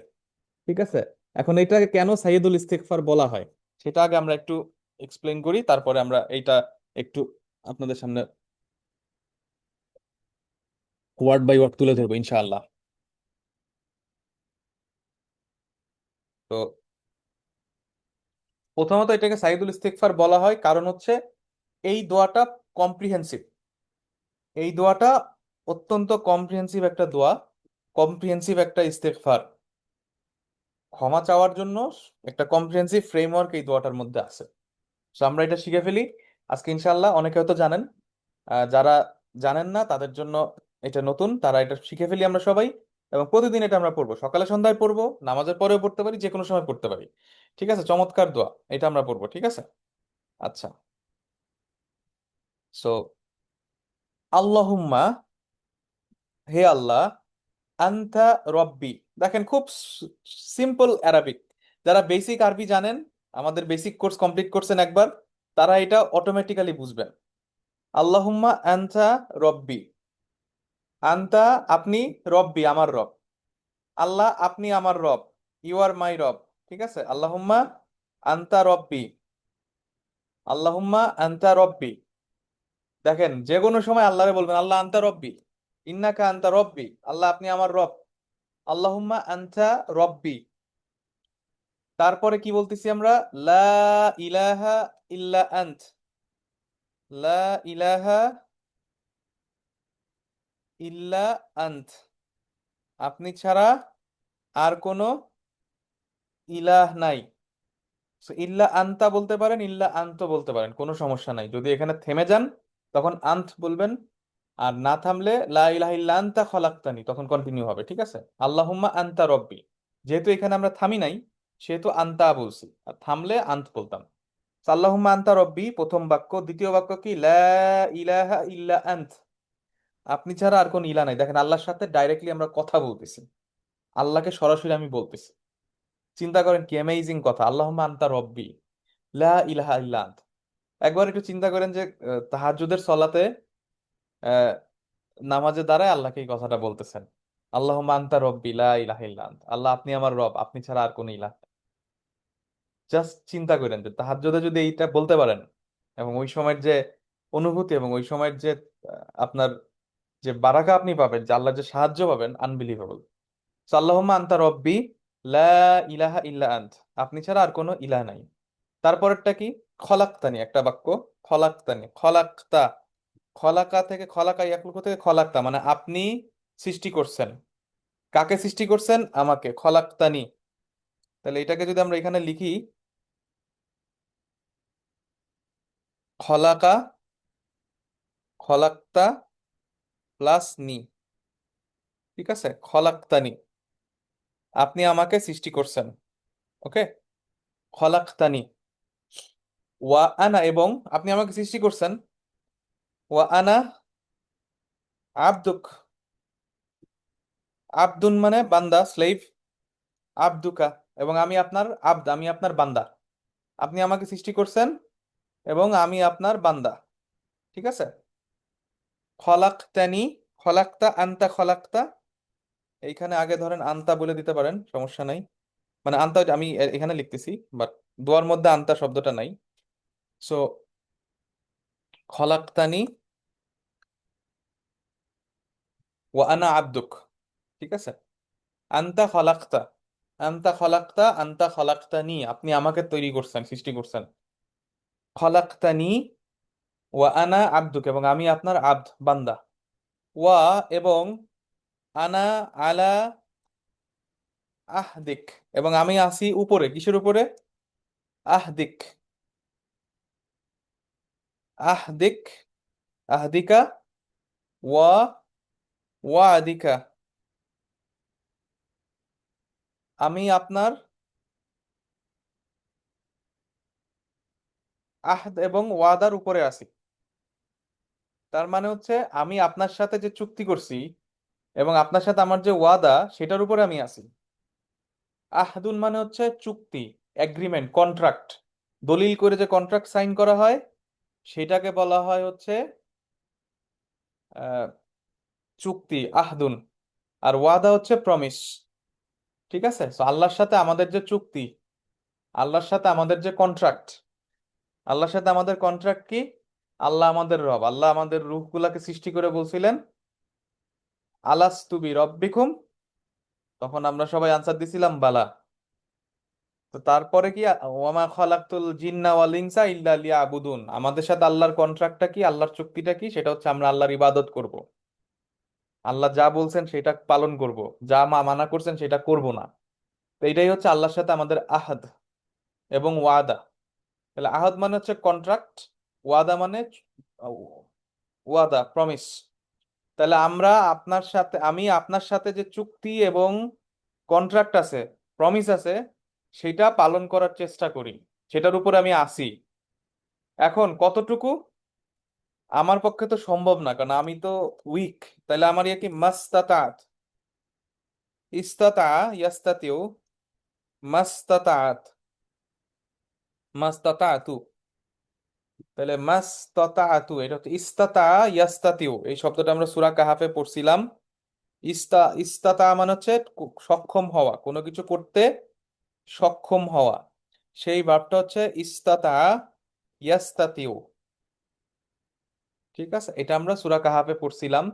A: ঠিক আছে, এখন এটাকে কেন সাইয়্যিদুল ইস্তিগফার বলা হয় সেটা আগে আমরা একটু এক্সপ্লেইন করি, তারপরে আমরা এইটা একটু আপনাদের সামনে ওয়ার্ড বাই ওয়ার্ড তুলে ধরবো ইনশাআল্লাহ। তো প্রথমত এটাকে সাইদুল ইস্তিগফার বলা হয় কারণ হচ্ছে এই দোয়াটা কম্প্রিহেন্সিভ। এই দোয়াটা অত্যন্ত কম্প্রিহেন্সিভ একটা দোয়া, কম্প্রিহেন্সিভ একটা ইস্তিগফার। ক্ষমা চাওয়ার জন্য একটা কম্প্রিহেন্সিভ ফ্রেমওয়ার্ক এই দোয়াটার মধ্যে আছে। তো আমরা এটা শিখে ফেলি আজকে ইনশাআল্লাহ। অনেকে হয়তো জানেন, যারা জানেন না তাদের জন্য এটা নতুন, তারা এটা শিখে ফেলি আমরা সবাই। এবং প্রতিদিন এটা আমরা পড়বো, সকালে সন্ধ্যায় পড়বো, নামাজের পরেও পড়তে পারি, যে কোনো সময় পড়তে পারি। ঠিক আছে, চমৎকার দোয়া, এটা আমরা পড়বো। ঠিক আছে, আচ্ছা। সো আল্লাহুম্মা, হে আল্লাহ, আনতা রব্বি। দেখেন, খুব সিম্পল অ্যারাবিক। যারা বেসিক আরবি জানেন, আমাদের বেসিক কোর্স কমপ্লিট করছেন একবার, তারা এটা অটোমেটিক্যালি বুঝবেন। আল্লাহুম্মা আনতা রব্বি। আনতা আপনি, রব্বি আমার রব। আল্লাহ আপনি আমার রব, ইউ আর মাই রব। ঠিক আছে, আল্লাহুম্মা আনতা রব্বি। আল্লাহুম্মা আনতা রব্বি। দেখেন, যে কোনো সময় আল্লাহরে বলবেন আল্লাহ আনতা রব্বি, ইন্নাকা আনতা রব্বি, আল্লাহ আপনি আমার রব। আল্লাহুম্মা আনতা রব্বি। তারপরে কি বলতেছি আমরা? লা ইলাহা ইল্লা আন্ত। লা ইলাহা ইল্লা আন্ত। আপনি ছাড়া আর কোনো ইলাহ নাই। So, ইল্লা আনতা বলতে পারেন, ইল্লা আন্ত বলতে পারেন, কোনো সমস্যা নাই। যদি এখানে থেমে যান তখন আন্ত বলবেন, আর না থামলে লা ইলাহা ইল্লা আনতা খলাকতানি, তখন কন্টিনিউ হবে। ঠিক আছে? আল্লাহুম্মা আনতা রব্বি, যেহেতু এখানে আমরা থামি নাই সেহেতু আনতা বলছি, আর থামলে আন্ত বলতাম। So, আল্লাহুম্মা আনতা রব্বি প্রথম বাক্য। দ্বিতীয় বাক্য কি? লা ইলাহা ইল্লা আন্ত, আপনি ছাড়া আর কোন ইলা নাই। দেখেন, আল্লাহর সাথে ডাইরেক্টলি আমরা কথা বলতেছি, আল্লাহকে সরাসরি আমি বলতেছি। চিন্তা করেন কি অ্যামেজিং কথা, আল্লাহুম্মা আনতা রব্বি লা ইলাহা ইল্লা আন্ত। একবার একটু চিন্তা করেন যে তাহাজ্জুদের সলাতে আহ, নামাজে দাঁড়ায় আল্লাহকে এই কথাটা বলতেছেন, আল্লাহুম্মা আনতা রব্বি লা ইলাহা ইল্লা আন্ত, আল্লাহ আপনি আমার রব, আপনি ছাড়া আর কোনো ইলাহ। জাস্ট চিন্তা করেন যে তাহাজ্জুদে যদি এইটা বলতে পারেন, এবং ওই সময়ের যে অনুভূতি এবং ওই সময়ের যে আপনার যে বারাকা আপনি পাবেন, যে আল্লাহর যে সাহায্য পাবেন, আনবিলিভেবল। আল্লাহুম্মা আনতা রব্বি লা ইলাহা ইল্লা আন্ত, আপনি ছাড়া আর কোনো ইলাহ নাই। তারপরেরটা কি? খলাক্তানি, একটা বাক্য। খলাক্তানি, খলাক্তা, খলাকা থেকে খলাকা ইয়াখলুকু থেকে খলাক্তা, মানে আপনি সৃষ্টি করছেন। কাকে সৃষ্টি করছেন? আমাকে। খলাক্তানি, তাহলে এটাকে যদি আমরা এখানে লিখি, খলাকা, খলাক্তা প্লাস নি। ঠিক আছে? খলাক্তানি, আপনি আমাকে সৃষ্টি করছেন। ওকে? খলাক্তানি ওয়া আনা, এবং আপনি আমাকে সৃষ্টি করছেন। ওয়া আনা আবদুক, আব্দুন মানে বান্দা, স্লেভ। আব্দুকা, এবং আমি আপনার আব্দ, আমি আপনার বান্দা। আপনি আমাকে সৃষ্টি করছেন এবং আমি আপনার বান্দা। ঠিক আছে? খলাকতানি, খলাকতা আনতা খলাকতা, এইখানে আগে ধরেন আনতা বলে দিতে পারেন, সমস্যা নাই। মানে আনতা আমি এখানে লিখতেছি, বাট দোয়ার মধ্যে আনতা শব্দটা নাই। সো খলাকতানি ওয়া আনা আব্দুক। ঠিক আছে? আনতা খলাকতা, আনতা খলাকতা, আনতা খলাকতানি, আপনি আমাকে তৈরি করছেন, সৃষ্টি করছেন। খলাকতানি ওয়া আনা আব্দুক, এবং আমি আপনার আব্দ, বান্দা। ওয়া, এবং আনা আলা আহদিক, এবং আমি আছি উপরে, কিসের উপরে? আহদিক, আহদিক, আহদিকা, ওয়া ওয়াদিকা, আমি আপনার আহদ এবং ওয়াদার উপরে আছি। তার মানে হচ্ছে আমি আপনার সাথে যে চুক্তি করছি এবং আপনার সাথে আমার যে ওয়াদা, সেটার উপরে আমি আছি। আহদুন মানে হচ্ছে চুক্তি, এগ্রিমেন্ট, কন্ট্রাক্ট। দলিল করে যে কন্ট্রাক্ট সাইন করা হয়, সেটাকে বলা হয় হচ্ছে আহ, চুক্তি, আহদুন। আর ওয়াদা হচ্ছে প্রমিস। ঠিক আছে? তো আল্লাহর সাথে আমাদের যে চুক্তি, আল্লাহর সাথে আমাদের যে কন্ট্রাক্ট, আল্লাহর সাথে আমাদের কন্ট্রাক্ট কি? আল্লাহ আমাদের রব, আল্লাহ আমাদের রূহগুলাকে সৃষ্টি করে বলছিলেন আলাস্তু বিরব্বিকুম, তখন আমরা সবাই আনসার দিছিলাম বালা। তো তারপরে কি? ওয়ামা খালাকতুল জিন্না ওয়াল ইনসা ইল্লা লিয়াবুদুন, আমাদের সাথে আল্লাহর কন্ট্রাক্টটা কি, আল্লাহর চুক্তিটা কি? সেটা হচ্ছে আমরা আল্লাহর ইবাদত করব। আল্লাহ যা বলছেন সেটা পালন করব, যা মানা করছেন সেটা করব না। তো এটাই হচ্ছে আল্লাহর সাথে আমাদের আহাদ এবং ওয়াদা। তাহলে আহাদ মানে হচ্ছে কন্ট্রাক্ট, ওয়াদা মানে ওয়াদা, প্রমিস। তাহলে আমরা আপনার সাথে, আমি আপনার সাথে যে চুক্তি এবং কন্ট্রাক্ট আছে, প্রমিস আছে, সেটা পালন করার চেষ্টা করি, সেটার উপর আমি আসি। এখন কতটুকু? আমার পক্ষে তো সম্ভব না, কারণ আমি তো উইক। তাহলে আমার ইয়ে কি? মাস্তাতাত, ইস্তাতা, ইয়াস্তাতিউ, মাস্তাতাত, মাস্তাতাতু। তাহলে মাস্তাতাতু, এটা হচ্ছে ইস্তাতা ইয়াস্তাতিউ, এই শব্দটা আমরা সূরা কাহাফে পড়ছিলাম। ইস্তাতা মানে হচ্ছে সক্ষম হওয়া, কোনো কিছু করতে সক্ষম হওয়া। সেই ভার্বটা হচ্ছে ইস্তাতা ইয়াস্তাতিউ। ঠিক আছে? এটা আমরা সূরা কাহাফে পড়ছিলাম।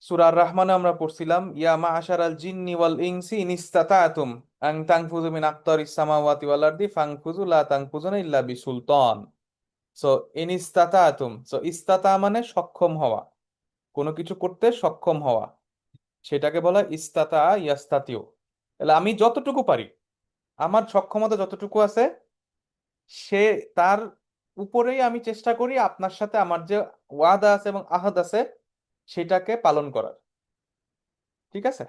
A: সূরা আর রহমানে আমরা পড়ছিলাম ইয়া মাআশারাল জিন্নি ওয়াল ইনসি ইন ইসতাতাতুম আন তানফুযু মিন আকতারিস সামাওয়াতি ওয়াল আরদি ফানফুযু লা তানফুযুনা ইল্লা বিসুলতান। সো ইন ইস্তাতাতুম, সো ইস্তাতা মানে সক্ষম হওয়া, কোনো কিছু করতে সক্ষম হওয়া। সেটাকে বলা হয় ইস্তাতা ইয়াস্তাতিউ। তাহলে আমি যতটুকু পারি, আমার সক্ষমতা যতটুকু আছে, সে তার উপরেই আমি চেষ্টা করি আপনার সাথে আমার যে ওয়াদা আছে এবং আহাদ আছে সেটাকে পালন করার। ঠিক আছে?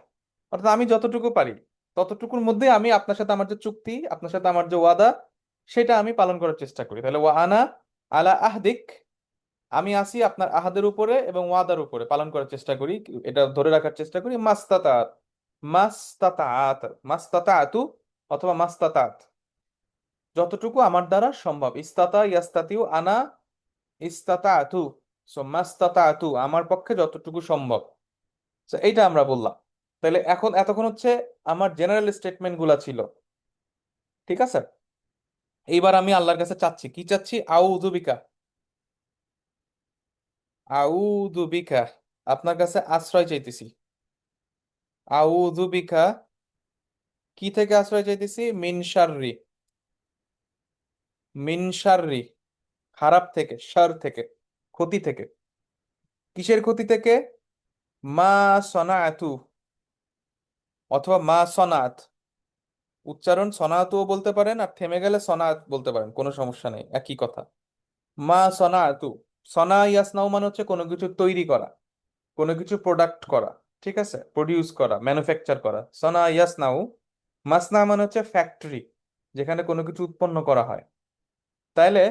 A: অর্থাৎ আমি যতটুকু পারি ততটুকুর মধ্যে আমি আপনার সাথে আমার যে চুক্তি, আপনার সাথে আমার যে ওয়াদা, সেটা আমি পালন করার চেষ্টা করি। তাহলে ওয়া আনা আলা আহদিক, আমি আসি আপনার আহাদের উপরে এবং ওয়াদার উপরে পালন করার চেষ্টা করি, এটা ধরে রাখার চেষ্টা করি। মাস্তাতাত, মাস্তাতাত, মাস্তাতাতু অথবা মাস্তাতাত, যতটুকু আমার দ্বারা সম্ভব। ইস্তাতা ইয়াস্তাতিউ আনা ইস্তাতাতু, সো মাস্তাতাতু আমার পক্ষে যতটুকু সম্ভব। So, এইটা আমরা বললাম। তাহলে এখন এতক্ষণ হচ্ছে আমার জেনারেল স্টেটমেন্ট গুলা ছিল। ঠিক আছে? এইবার আমি আল্লাহর কাছে চাচ্ছি, কি চাচ্ছি? আউযু বিকা, আউযু বিকা, আপনার কাছে আশ্রয় চাইতেছি। আউযু বিকা, কি থেকে আশ্রয় চাইতেছি? মিন শাররি, মিন শাররি, খারাপ থেকে, শার থেকে, ক্ষতি থেকে। কিসের ক্ষতি থেকে? মা সনাআতু অথবা মা সনাত, উচ্চারণ সনাতুও বলতে পারেন আর থেমে গেলে সনাত বলতে পারেন, কোনো সমস্যা নেই, একই কথা। মা সনাতু, সনা ইয়াসনাউ মানে হচ্ছে কোনো কিছু তৈরি করা, কোনো কিছু প্রোডাক্ট করা। ঠিক আছে? প্রডিউস করা, ম্যানুফ্যাকচার করা, সনা ইয়াসনাউ। মাসনা মানে হচ্ছে ফ্যাক্টরি, যেখানে কোনো কিছু উৎপন্ন করা হয়। তাইলে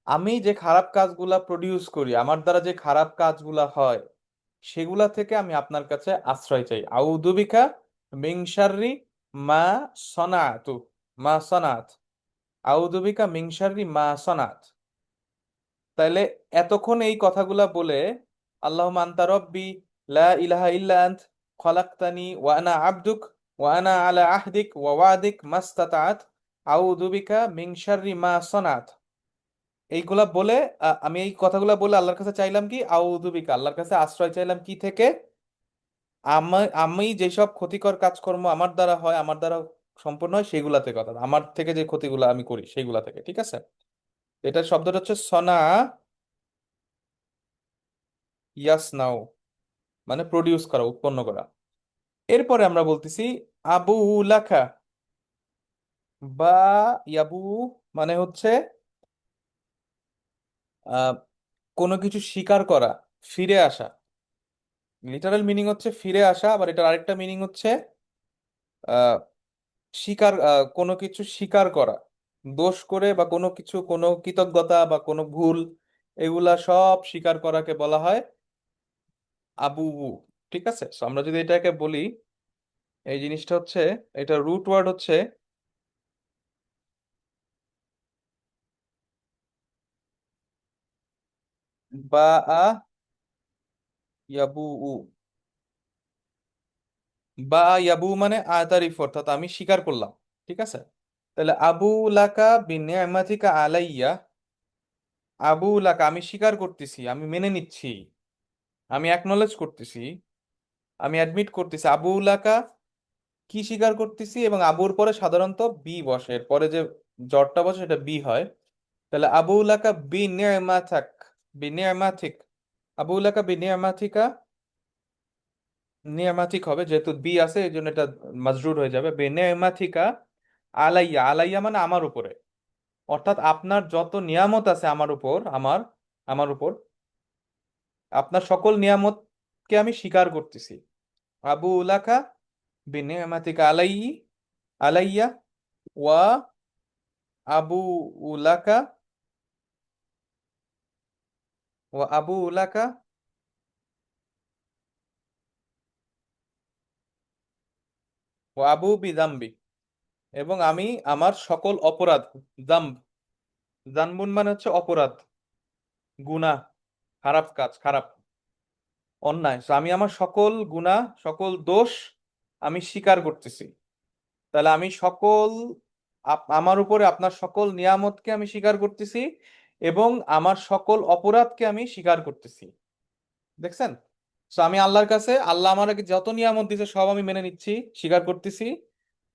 A: আমি যে খারাপ কাজগুলা প্রডিউস করি, আমার দ্বারা যে খারাপ কাজগুলা হয়, সেগুলা থেকে আমি আপনার কাছে আশ্রয় চাই। আউযু বিকা মিন শাররি মা সনাতু, মা সনাত, আউযু বিকা মিন শাররি মা সনাত। তাইলে এতক্ষণ এই কথাগুলা বলে, আল্লাহুম্মা আনতা রব্বি লা ইলাহা ইল্লা আন্ত খলাকতানি ওয়া আনা আবদুক ওয়া আনা আলা আহদিক ওয়া ওয়াদিক মাস্তাতাত আউযু বিকা মিন শাররি মা সনাত, এইগুলা বলে আমি এই কথাগুলা বলে আল্লাহর কাছে চাইলাম কি? আউযু বিকা, আল্লাহর কাছে আশ্রয় চাইলাম কি থেকে? আমি আমি যেসব ক্ষতিকর কাজকর্ম আমার দ্বারা হয়, আমার দ্বারা সম্পন্ন হয় সেগুলা থেকে, অর্থাৎ আমার থেকে যে ক্ষতিগুলো আমি করি সেগুলা থেকে। ঠিক আছে? এটার শব্দটা হচ্ছে সনা ইয়াসনাউ, মানে প্রডিউস করা, উৎপন্ন করা। এরপরে আমরা বলতেছি আবু লাখা, বা ইয়াবু মানে হচ্ছে আহ কোনো কিছু স্বীকার করা, ফিরে আসা। লিটারাল মিনিং হচ্ছে ফিরে আসা, আবার এটার আরেকটা মিনিং হচ্ছে আহ স্বীকার, কোনো কিছু স্বীকার করা, দোষ করে বা কোনো কিছু, কোনো কৃতজ্ঞতা বা কোনো ভুল, এগুলা সব স্বীকার করাকে বলা হয় আবু। ঠিক আছে? So, আমরা যদি এটাকে বলি, এই জিনিসটা হচ্ছে, এটা রুট ওয়ার্ড হচ্ছে বা আ ইয়াবু, বা ইয়াবু মানে আতারিফ, অর্থাৎ আমি স্বীকার করলাম। ঠিক আছে? তাহলে আবু লাকা বিনিয়ামাতিকা আলাইয়া, আবু লাকা আমি স্বীকার করতেছি, আমি মেনে নিচ্ছি, আমি অ্যাকনলেজ করতেছি, আমি অ্যাডমিট করতেছি। আবু লাকা, কি স্বীকার করতেছি? এবং আবুর পরে সাধারণত বি বসে, এর পরে যে জড়টা বসে সেটা বি হয়। তাহলে আবু লাকা বিনিয়ামাতাক, বিনিয়ামাতিক, আবু লাকা বিনিয়ামাতিকা, নিয়ামাতিক হবে, যেহেতু বি আছে এই জন্য এটা মাজরুর হয়ে যাবে। বেনেমাথিকা আলাইয়া, আলাইয়া মানে আমার উপরে, অর্থাৎ আপনার যত নিয়ামত আছে আমার উপর, আমার আমার উপর, আপনার সকল নিয়ামতকে আমি স্বীকার করতেছি। আবু উলাকা বিনিয়ামাতিকা আলাই, আলাইয়া, ওয়া আবু উলাকা, ওয়া আবু উলাকা, ওয়া আবু বিদাম্বি, এবং আমি আমার সকল অপরাধ, জাম্ব, জানবুন মানে হচ্ছে অপরাধ, গুনাহ, খারাপ কাজ, খারাপ অন্যায়। So, আমি আমার সকল গুনাহ, সকল দোষ আমি স্বীকার করতেছি। তাহলে আমি সকল আমার উপরে আপনার সকল নিয়ামতকে আমি স্বীকার করতেছি এবং আমার সকল অপরাধকে আমি স্বীকার করতেছি। দেখছেন? তো আমি আল্লাহর কাছে, আল্লাহ আমাকে যত নিয়ামত দিছে সব আমি মেনে নিচ্ছি, স্বীকার করতেছি,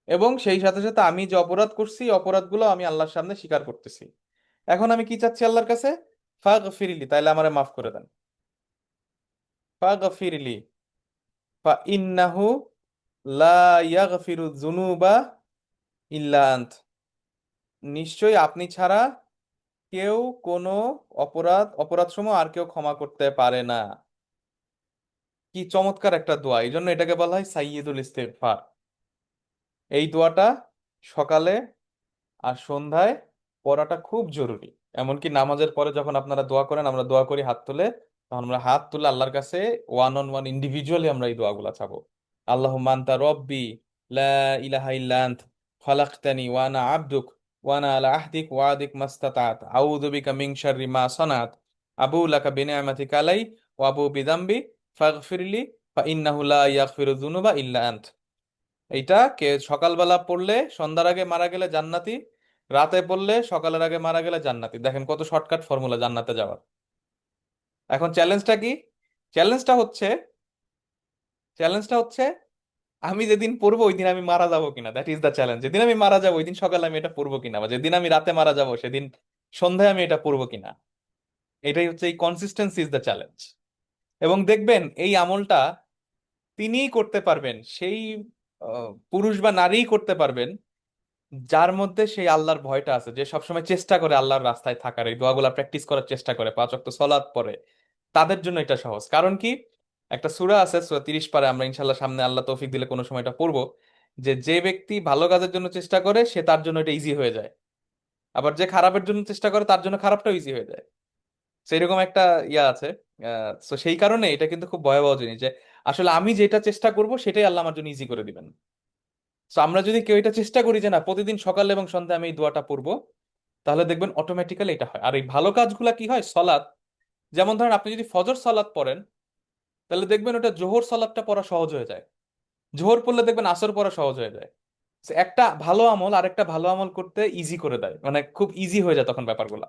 A: এবং সেই সাথে সাথে আমি যে অপরাধ করছি অপরাধগুলো আমি আল্লাহর সামনে স্বীকার করতেছি। এখন আমি কি চাচ্ছি আল্লাহর কাছে? ফাগফিরলি, তাইলে আমারে মাফ করে দেন। ফাগফিরলি, ফা ইন্নাহু লা ইয়াগফিরু যুনুবা ইল্লা আন্ত, নিশ্চয়ই আপনি ছাড়া কেউ কোনো অপরাধ সমূহ আর কেউ ক্ষমা করতে পারে না। কি চমৎকার একটা দোয়া! এই জন্য এটাকে বলা হয় সাইয়্যিদুল ইস্তিগফার। এই দোয়াটা সকালে আর সন্ধ্যায় পড়াটা খুব জরুরি। এমনকি নামাজের পরে যখন আপনারা দোয়া করেন, আমরা দোয়া করি হাত তুলে, তখন আমরা হাত তুলে আল্লাহর কাছে ওয়ান অন ওয়ান ইন্ডিভিজুয়ালি আমরা এই দোয়াগুলা চাবো। আল্লাহুম্মা আনতা রব্বি লা ইলাহা ইল্লা আন্ত খালাকতানি ওয়া আনা আবদুক ওয়া আনা আলা আহদিক ওয়া আদিক মাস্তাতাত আউযু বিকা মিন শাররি মা সানাত আবু লাকা বিনিআমাতিকা আলাই ওয়া আবু বিযামবি ফাগফিরলি ফা ইন্নাহু লা ইয়াগফিরু যুনুবা ইল্লা আন্ত। এইটা কে সকালবেলা পড়লে সন্ধ্যার আগে মারা গেলে জান্নাতি, রাতে পড়লে সকালের আগে মারা গেলে জান্নাতি। দেখেন কত শর্টকাট ফর্মুলা জান্নাতে যাওয়ার। এখন চ্যালেঞ্জটা কি? চ্যালেঞ্জটা হচ্ছে চ্যালেঞ্জটা হচ্ছে আমি যেদিন পড়বো ওই দিন আমি মারা যাবো কিনা, দ্যাট ইজ দ্য চ্যালেঞ্জ। যেদিন আমি মারা যাবো ওই দিন সকালে আমি এটা পড়বো কিনা, বা যেদিন আমি রাতে মারা যাবো সেদিন সন্ধ্যায় আমি এটা পড়বো কিনা। এটাই হচ্ছে, এই কনসিস্টেন্সি ইজ দ্য চ্যালেঞ্জ। এবং দেখবেন এই আমলটা তিনিই করতে পারবেন, সেই পুরুষ বা নারীই করতে পারবেন যার মধ্যে সেই আল্লাহর ভয়টা আছে, যে সবসময় চেষ্টা করে আল্লাহর রাস্তায় থাকার, এই দোয়াগুলা প্র্যাকটিস করার চেষ্টা করে, 5 ওয়াক্ত সালাত পড়ে। তাদের জন্য এটা সহজ। কারণ কি, একটা সূরা আছে, সূরা 30 পারে, আমরা ইনশাল্লাহ সামনে আল্লাহ তৌফিক দিলে কোনো সময় এটা পড়বো, যে যে ব্যক্তি ভালো কাজের জন্য চেষ্টা করে সে তার জন্য এটা ইজি হয়ে যায়, আবার যে খারাপের জন্য চেষ্টা করে তার জন্য খারাপটাও ইজি হয়ে যায়। সেইরকম একটা ইয়া আছে। তো সেই কারণে এটা কিন্তু খুব ভয়াবহ জিনিস, যে আসলে আমি যেটা চেষ্টা করব সেটাই আল্লাহ আমার জন্য ইজি করে দিবেন। তো আমরা যদি কেউ এটা চেষ্টা করি যে না প্রতিদিন সকালে এবং সন্ধ্যায় আমি এই দোয়াটা পড়বো, তাহলে দেখবেন অটোমেটিক্যালি এটা হয়। আর এই ভালো কাজগুলা কি হয়, সলাৎ, যেমন ধরেন আপনি যদি ফজর সালাত পড়েন, তাহলে দেখবেন ওটা জোহর সালাতটা পড়া সহজ হয়ে যায়। জোহর পড়লে দেখবেন আসর পড়া সহজ হয়ে যায়। So, একটা ভালো আমল আর একটা ভালো আমল করতে ইজি করে দেয়, মানে খুব ইজি হয়ে যায় তখন ব্যাপারগুলা।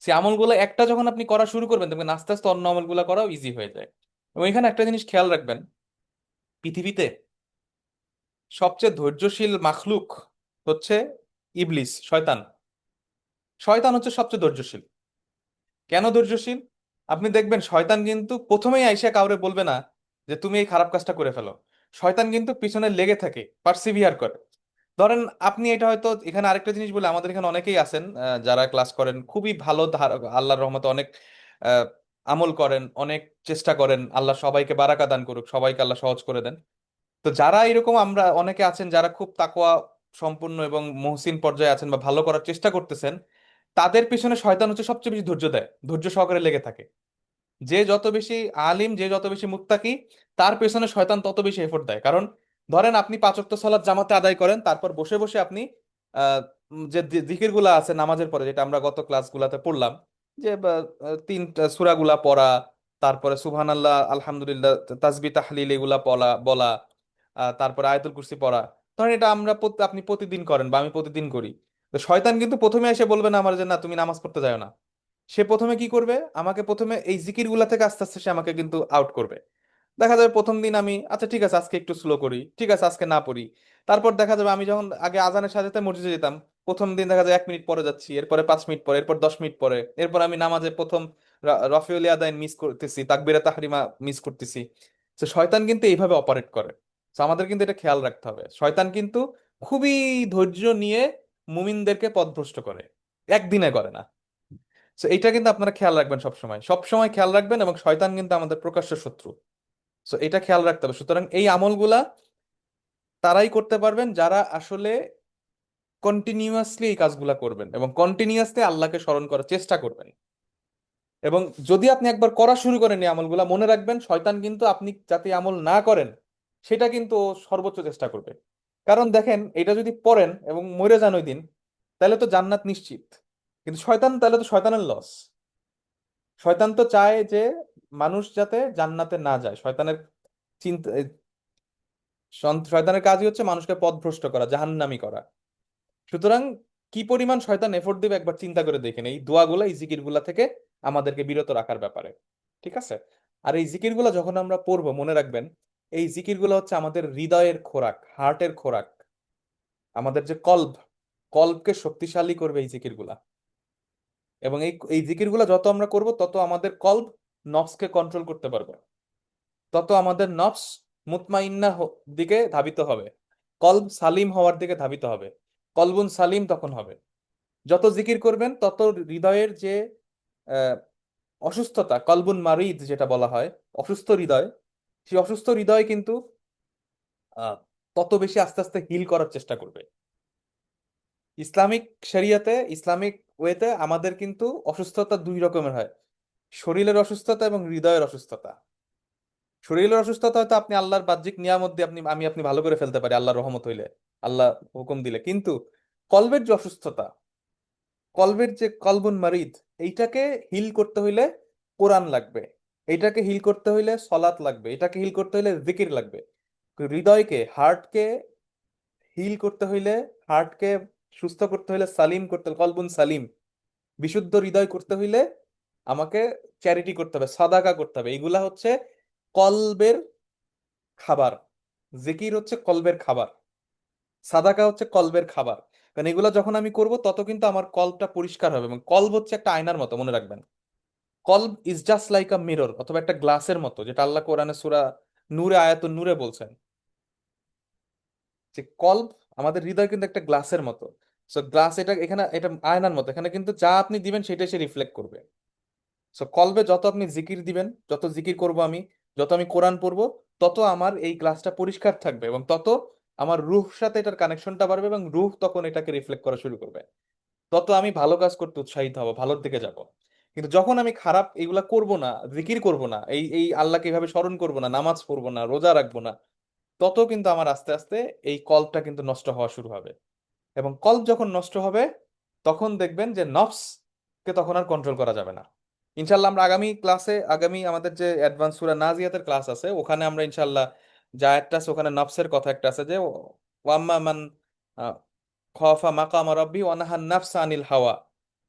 A: সে আমলগুলো একটা যখন আপনি করা শুরু করবেন, দেখবেন আস্তে আস্তে অন্য আমলগুলো করাও ইজি হয়ে যায়। এবং এখানে একটা জিনিস খেয়াল রাখবেন, পৃথিবীতে সবচেয়ে ধৈর্যশীল মাখলুক হচ্ছে ইবলিস, শয়তান। শয়তান হচ্ছে সবচেয়ে ধৈর্যশীল। কেন ধৈর্যশীল? আপনি দেখবেন শয়তান কিন্তু প্রথমেই আইসা কাউরে বলবে না যে তুমি এই খারাপ কাজটা করে ফেলো। শয়তান কিন্তু পিছনে লেগে থাকে, পার্সিভিয়ার করে। ধরেন আপনি এটা হয়তো, এখানে আরেকটা জিনিস বলে, আমাদের এখানে অনেকেই আছেন যারা ক্লাস করেন খুবই ভালো, আল্লাহর রহমতে অনেক আহ, আমল করেন, অনেক চেষ্টা করেন। আল্লাহ সবাইকে বারাকা দান করুক, সবাইকে আল্লাহ সহজ করে দেন। তো যারা এরকম, আমরা অনেকে আছেন যারা খুব তাকওয়া সম্পূর্ণ এবং মহসিন পর্যায়ে আছেন বা ভালো করার চেষ্টা করতেছেন, তাদের পিছনে শয়তান হচ্ছে সবচেয়ে বেশি ধৈর্য দেয়, ধৈর্য সহকারে লেগে থাকে। যে যত বেশি আলিম, যে যত বেশি মুত্তাকি, তার পেছনে শয়তান তত বেশি এফোর্ট দেয়। কারণ ধরেন আপনি 5 ওয়াক্ত সালাত জামাতে আদায় করেন, তারপর বসে বসে আপনি যে জিকির গুলা আছে নামাজের পরে, যেটা আমরা গত ক্লাসগুলাতে পড়লাম, যে তিনটা সূরাগুলা পড়া, তারপরে সুবহানাল্লাহ আলহামদুলিল্লাহ তাসবিহ তাহলিল এগুলা বলা বলা, তারপরে আয়াতুল কুরসি পড়া। ধরেন এটা আমরা আপনি প্রতিদিন করেন বা আমি প্রতিদিন করি। তো শয়তান কিন্তু প্রথমে এসে বলবে না আমার যে না তুমি নামাজ পড়তে যাও না। সে প্রথমে কি করবে, আমাকে প্রথমে এই জিকির গুলা থেকে আস্তে আস্তে সে আমাকে কিন্তু আউট করবে। দেখা যাবে প্রথম দিন আমি আচ্ছা ঠিক আছে আজকে একটু স্লো করি, ঠিক আছে আজকে না পড়ি। তারপর দেখা যাবে আমি যখন আগে আজানের সাথে সাথে মসজিদে যেতাম, প্রথম দিন দেখা যায় 1 মিনিট পরে যাচ্ছি, এরপরে 5 মিনিট পরে, এরপর 10 মিনিট পরে, এরপর আমি নামাজে প্রথম রফিউল আদায় মিস করতেছি, তাকবিরে তাহরিমা মিস করতেছি। তো শয়তান কিন্তু এইভাবে অপারেট করে। তো আমাদের কিন্তু এটা খেয়াল রাখতে হবে, শয়তান কিন্তু খুবই ধৈর্য নিয়ে মুমিনদেরকে পথভ্রষ্ট করে, একদিনে করে না। তো এটা কিন্তু আপনারা খেয়াল রাখবেন, সবসময় সবসময় খেয়াল রাখবেন। এবং শয়তান কিন্তু আমাদের প্রকাশ্য শত্রু। তো এটা খেয়াল রাখতে হবে। সুতরাং এই আমলগুলা তারাই করতে পারবেন যারা আসলে কন্টিনিউয়াসলি এই কাজগুলা করবেন এবং কন্টিনিউয়াসলি আল্লাহকে স্মরণ করার চেষ্টা করবেন। এবং যদি আপনি একবার করা শুরু করেন এই আমলগুলা, মনে রাখবেন শয়তান কিন্তু আপনি যাতে আমল না করেন সেটা কিন্তু ও সর্বোচ্চ চেষ্টা করবে। কারণ দেখেন, এটা যদি পড়েন এবং মরে যান ওই দিন, তাহলে তো জান্নাত নিশ্চিত। কিন্তু শয়তান, তাহলে তো শয়তানের লস। শয়তান তো চায় যে মানুষ যাতে জান্নাতে না যায়। শয়তানের চিন্তা, শয়তানের কাজই হচ্ছে মানুষকে পথভ্রষ্ট করা, জাহান্নামী করা। সুতরাং কি পরিমাণ শয়তান এফোর্ট দিবে একবার চিন্তা করে দেখেন এই দোয়াগুলা, এই জিকিরগুলা থেকে আমাদেরকে বিরত রাখার ব্যাপারে। ঠিক আছে? আর এই জিকিরগুলা যখন আমরা পড়বো, মনে রাখবেন এই জিকিরগুলো হচ্ছে আমাদের হৃদয়ের খোরাক, হার্টের খোরাক। আমাদের যে কল্ব, কল্বকে শক্তিশালী করবে এই জিকিরগুলা। এবং এই এই জিকিরগুলা যত আমরা করব তত আমাদের কল্ব নফসকে কন্ট্রোল করতে পারবে, তত আমাদের নফস দিকে ধাবিত হবে, কলব সালিম হওয়ার দিকে ধাবিত হবে। কলবুন সালিম তখন হবে। যত জিকির করবেন তত হৃদয়ের যে আহ, অসুস্থতা, কলবুন মারিদ যেটা বলা হয়, অসুস্থ হৃদয়, সেই অসুস্থ হৃদয় কিন্তু আহ, তত বেশি আস্তে আস্তে হিল করার চেষ্টা করবে। ইসলামিক শরিয়াতে, ইসলামিক ওয়েতে আমাদের কিন্তু অসুস্থতা দুই রকমের হয়, শরীরের অসুস্থতা এবং হৃদয়ের অসুস্থতা। শরীরের অসুস্থতা হয়তো আপনি আল্লাহর বাহ্যিক নিয়ামত দিয়ে আপনি ভালো করে ফেলতে পারি আল্লাহর রহমত হইলে, আল্লাহ হুকুম দিলে। কিন্তু কলবের যে অসুস্থতা, কলবের যে কলবুন মারিদ, এইটাকে হিল করতে হইলে কোরআন লাগবে, এইটাকে হিল করতে হইলে সলাত লাগবে, এটাকে হিল করতে হইলে জিকির লাগবে। হৃদয়কে, হার্টকে হিল করতে হইলে, হার্টকে সুস্থ করতে হইলে, সালিম করতে হলে, কলবুন সালিম, বিশুদ্ধ হৃদয় করতে হইলে আমাকে চ্যারিটি করতে হবে, সাদাকা করতে হবে। এইগুলা হচ্ছে কলবের খাবার। জিকির হচ্ছে কলবের খাবার, সাদাকা হচ্ছে কলবের খাবার। কারণ এগুলো যখন আমি করব তত কিন্তু আমার কলবটা পরিষ্কার হবে। এবং কলব হচ্ছে একটা আয়নার মতো, মনে রাখবেন। কলব is just like a mirror, অথবা একটা গ্লাসের মতো, যেটা আল্লাহ কোরআনে সূরা নূরে আয়াতুন নূরে বলছেন যে কলব, আমাদের হৃদয় কিন্তু একটা গ্লাসের মতো। সো গ্লাস, এটা এখানে এটা আয়নার মতো, এখানে কিন্তু যা আপনি দিবেন সেটাই সে রিফ্লেক্ট করবে। সো কলবে যত আপনি জিকির দিবেন, যত জিকির করব আমি, যত আমি কোরআন পড়বো, তত আমার এই গ্লাসটা পরিষ্কার থাকবে, এবং তত আমার রূহ সাথে এটার কানেকশনটা বাড়বে, এবং রূহ তখন এটাকে রিফ্লেক্ট করা শুরু করবে। তত আমি ভালো কাজ করতে উৎসাহিত হব, ভালোর দিকে যাব। কিন্তু যখন আমি খারাপ এগুলা করব না, জিকির করব না, এই এই আল্লাহকে এইভাবে স্মরণ করব না, নামাজ পড়বো না, রোজা রাখবো না, তত কিন্তু আমার আস্তে আস্তে এই কল্পটা কিন্তু নষ্ট হওয়া শুরু হবে। এবং কল্প যখন নষ্ট হবে, তখন দেখবেন যে নফসকে তখন আর কন্ট্রোল করা যাবে না। ইনশাল্লাহ আমরা আগামী ক্লাসে, আগামী আমাদের যে অ্যাডভান্স সূরা নাজিয়াতের ক্লাস আছে, ওখানে আমরা ইনশাল্লাহ যে আয়াতটা আছে, ওখানে নফসের কথা একটা আছে যে ওয়াম্মা মান খাফা মাকামা রাব্বি ওয়া নাহান নাফসা আনিল হাওয়া।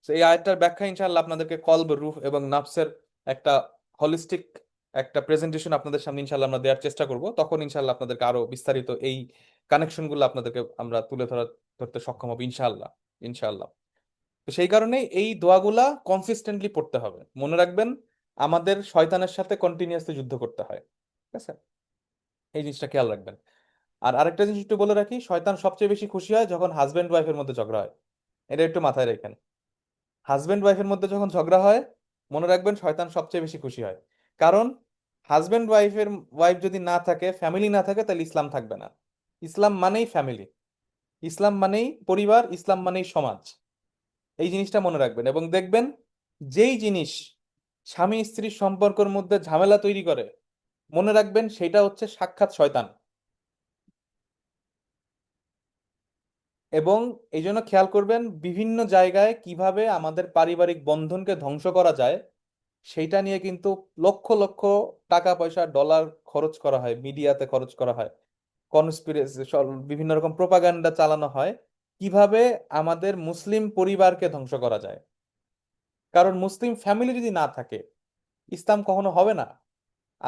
A: তো এই আয়াতটার ব্যাখ্যা ইনশাআল্লাহ আপনাদেরকে কলব, রূহ এবং নাফসের একটা হলিস্টিক একটা প্রেজেন্টেশন আপনাদের সামনে ইনশাআল্লাহ আমরা দেওয়ার চেষ্টা করব। তখন ইনশাআল্লাহ আপনাদেরকে আরো বিস্তারিত এই কানেকশনগুলো আপনাদেরকে আমরা ধরতে সক্ষম হব ইনশাআল্লাহ। ইনশাআল্লাহ। তো সেই কারণে এই দোয়াগুলা কনসিস্টেন্টলি পড়তে হবে। মনে রাখবেন, আমাদের শয়তানের সাথে কন্টিনিউয়াসলি যুদ্ধ করতে হয়। ঠিক আছে, এই জিনিসটা খেয়াল রাখবেন। আর আরেকটা জিনিস একটু বলে রাখি, শয়তান সবচেয়ে বেশি খুশি হয় যখন হাজবেন্ড ওয়াইফের মধ্যে ঝগড়া হয়। এটা একটু মাথায় রাখেন। হাজবেন্ড ওয়াইফের মধ্যে যখন ঝগড়া হয়, মনে রাখবেন শয়তান সবচেয়ে বেশি খুশি হয়। কারণ ওয়াইফ যদি না থাকে, ফ্যামিলি না থাকে, তাহলে ইসলাম থাকবে না। ইসলাম মানেই ফ্যামিলি, ইসলাম মানেই পরিবার, ইসলাম মানেই সমাজ। এই জিনিসটা মনে রাখবেন। এবং দেখবেন, যেই জিনিস স্বামী স্ত্রীর সম্পর্কের মধ্যে ঝামেলা তৈরি করে, মনে রাখবেন সেটা হচ্ছে সাক্ষাৎ শয়তান। এবং এই জন্য খেয়াল করবেন, বিভিন্ন জায়গায় কিভাবে আমাদের পারিবারিক বন্ধনকে ধ্বংস করা যায়, সেইটা নিয়ে কিন্তু লক্ষ লক্ষ টাকা পয়সা, ডলার খরচ করা হয়, মিডিয়াতে খরচ করা হয়, কনস্পিরেসি, বিভিন্ন রকম প্রোপাগান্ডা চালানো হয়, কিভাবে আমাদের মুসলিম পরিবারকে ধ্বংস করা যায়। কারণ মুসলিম ফ্যামিলি যদি না থাকে, ইসলাম কখনো হবে না।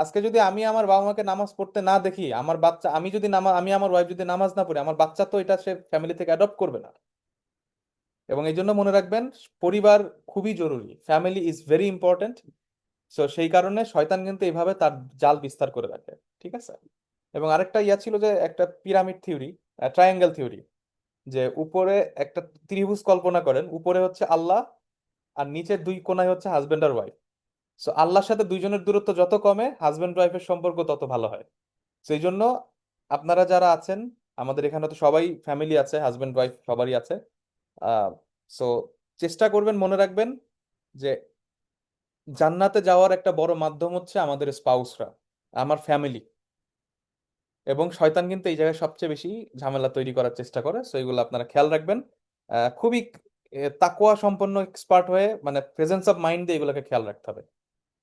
A: আজকে যদি আমি আমার বাবা মাকে নামাজ পড়তে না দেখি, আমার বাচ্চা, আমি আমার ওয়াইফ যদি নামাজ না পড়ি, আমার বাচ্চা তো এটা সে ফ্যামিলি থেকে অ্যাডপ্ট করবে না। এবং এই জন্য মনে রাখবেন, পরিবার খুবই জরুরি, family is very important. So সেই কারণে শয়তান কিন্তু এইভাবে তার জাল বিস্তার করে রাখে। ঠিক আছে। এবং আরেকটা ইয়া ছিল যে একটা পিরামিড থিওরি, ট্রায়াঙ্গেল থিওরি, যে উপরে একটা ত্রিভুজ কল্পনা করেন, উপরে হচ্ছে আল্লাহ, আর নিচের দুই কোণায় হচ্ছে হাজবেন্ড আর ওয়াইফ। সো আল্লাহর সাথে দুইজনের দূরত্ব যত কমে, হাজবেন্ড ওয়াইফের সম্পর্ক তত ভালো হয়। সেই জন্য আপনারা যারা আছেন, আমাদের এখানে তো সবাই ফ্যামিলি আছে, হাজবেন্ড ওয়াইফ সবারই আছে। আহ সো চেষ্টা করবেন, মনে রাখবেন যে জান্নাতে যাওয়ার একটা বড় মাধ্যম হচ্ছে আমাদের স্পাউসরা, আমার ফ্যামিলি। এবং শয়তান কিন্তু এই জায়গায় সবচেয়ে বেশি ঝামেলা তৈরি করার চেষ্টা করে। সো এগুলো আপনারা খেয়াল রাখবেন। খুবই তাকওয়া সম্পন্ন এক্সপার্ট হয়ে, মানে প্রেজেন্স অফ মাইন্ড দিয়ে এগুলোকে খেয়াল রাখতে হবে।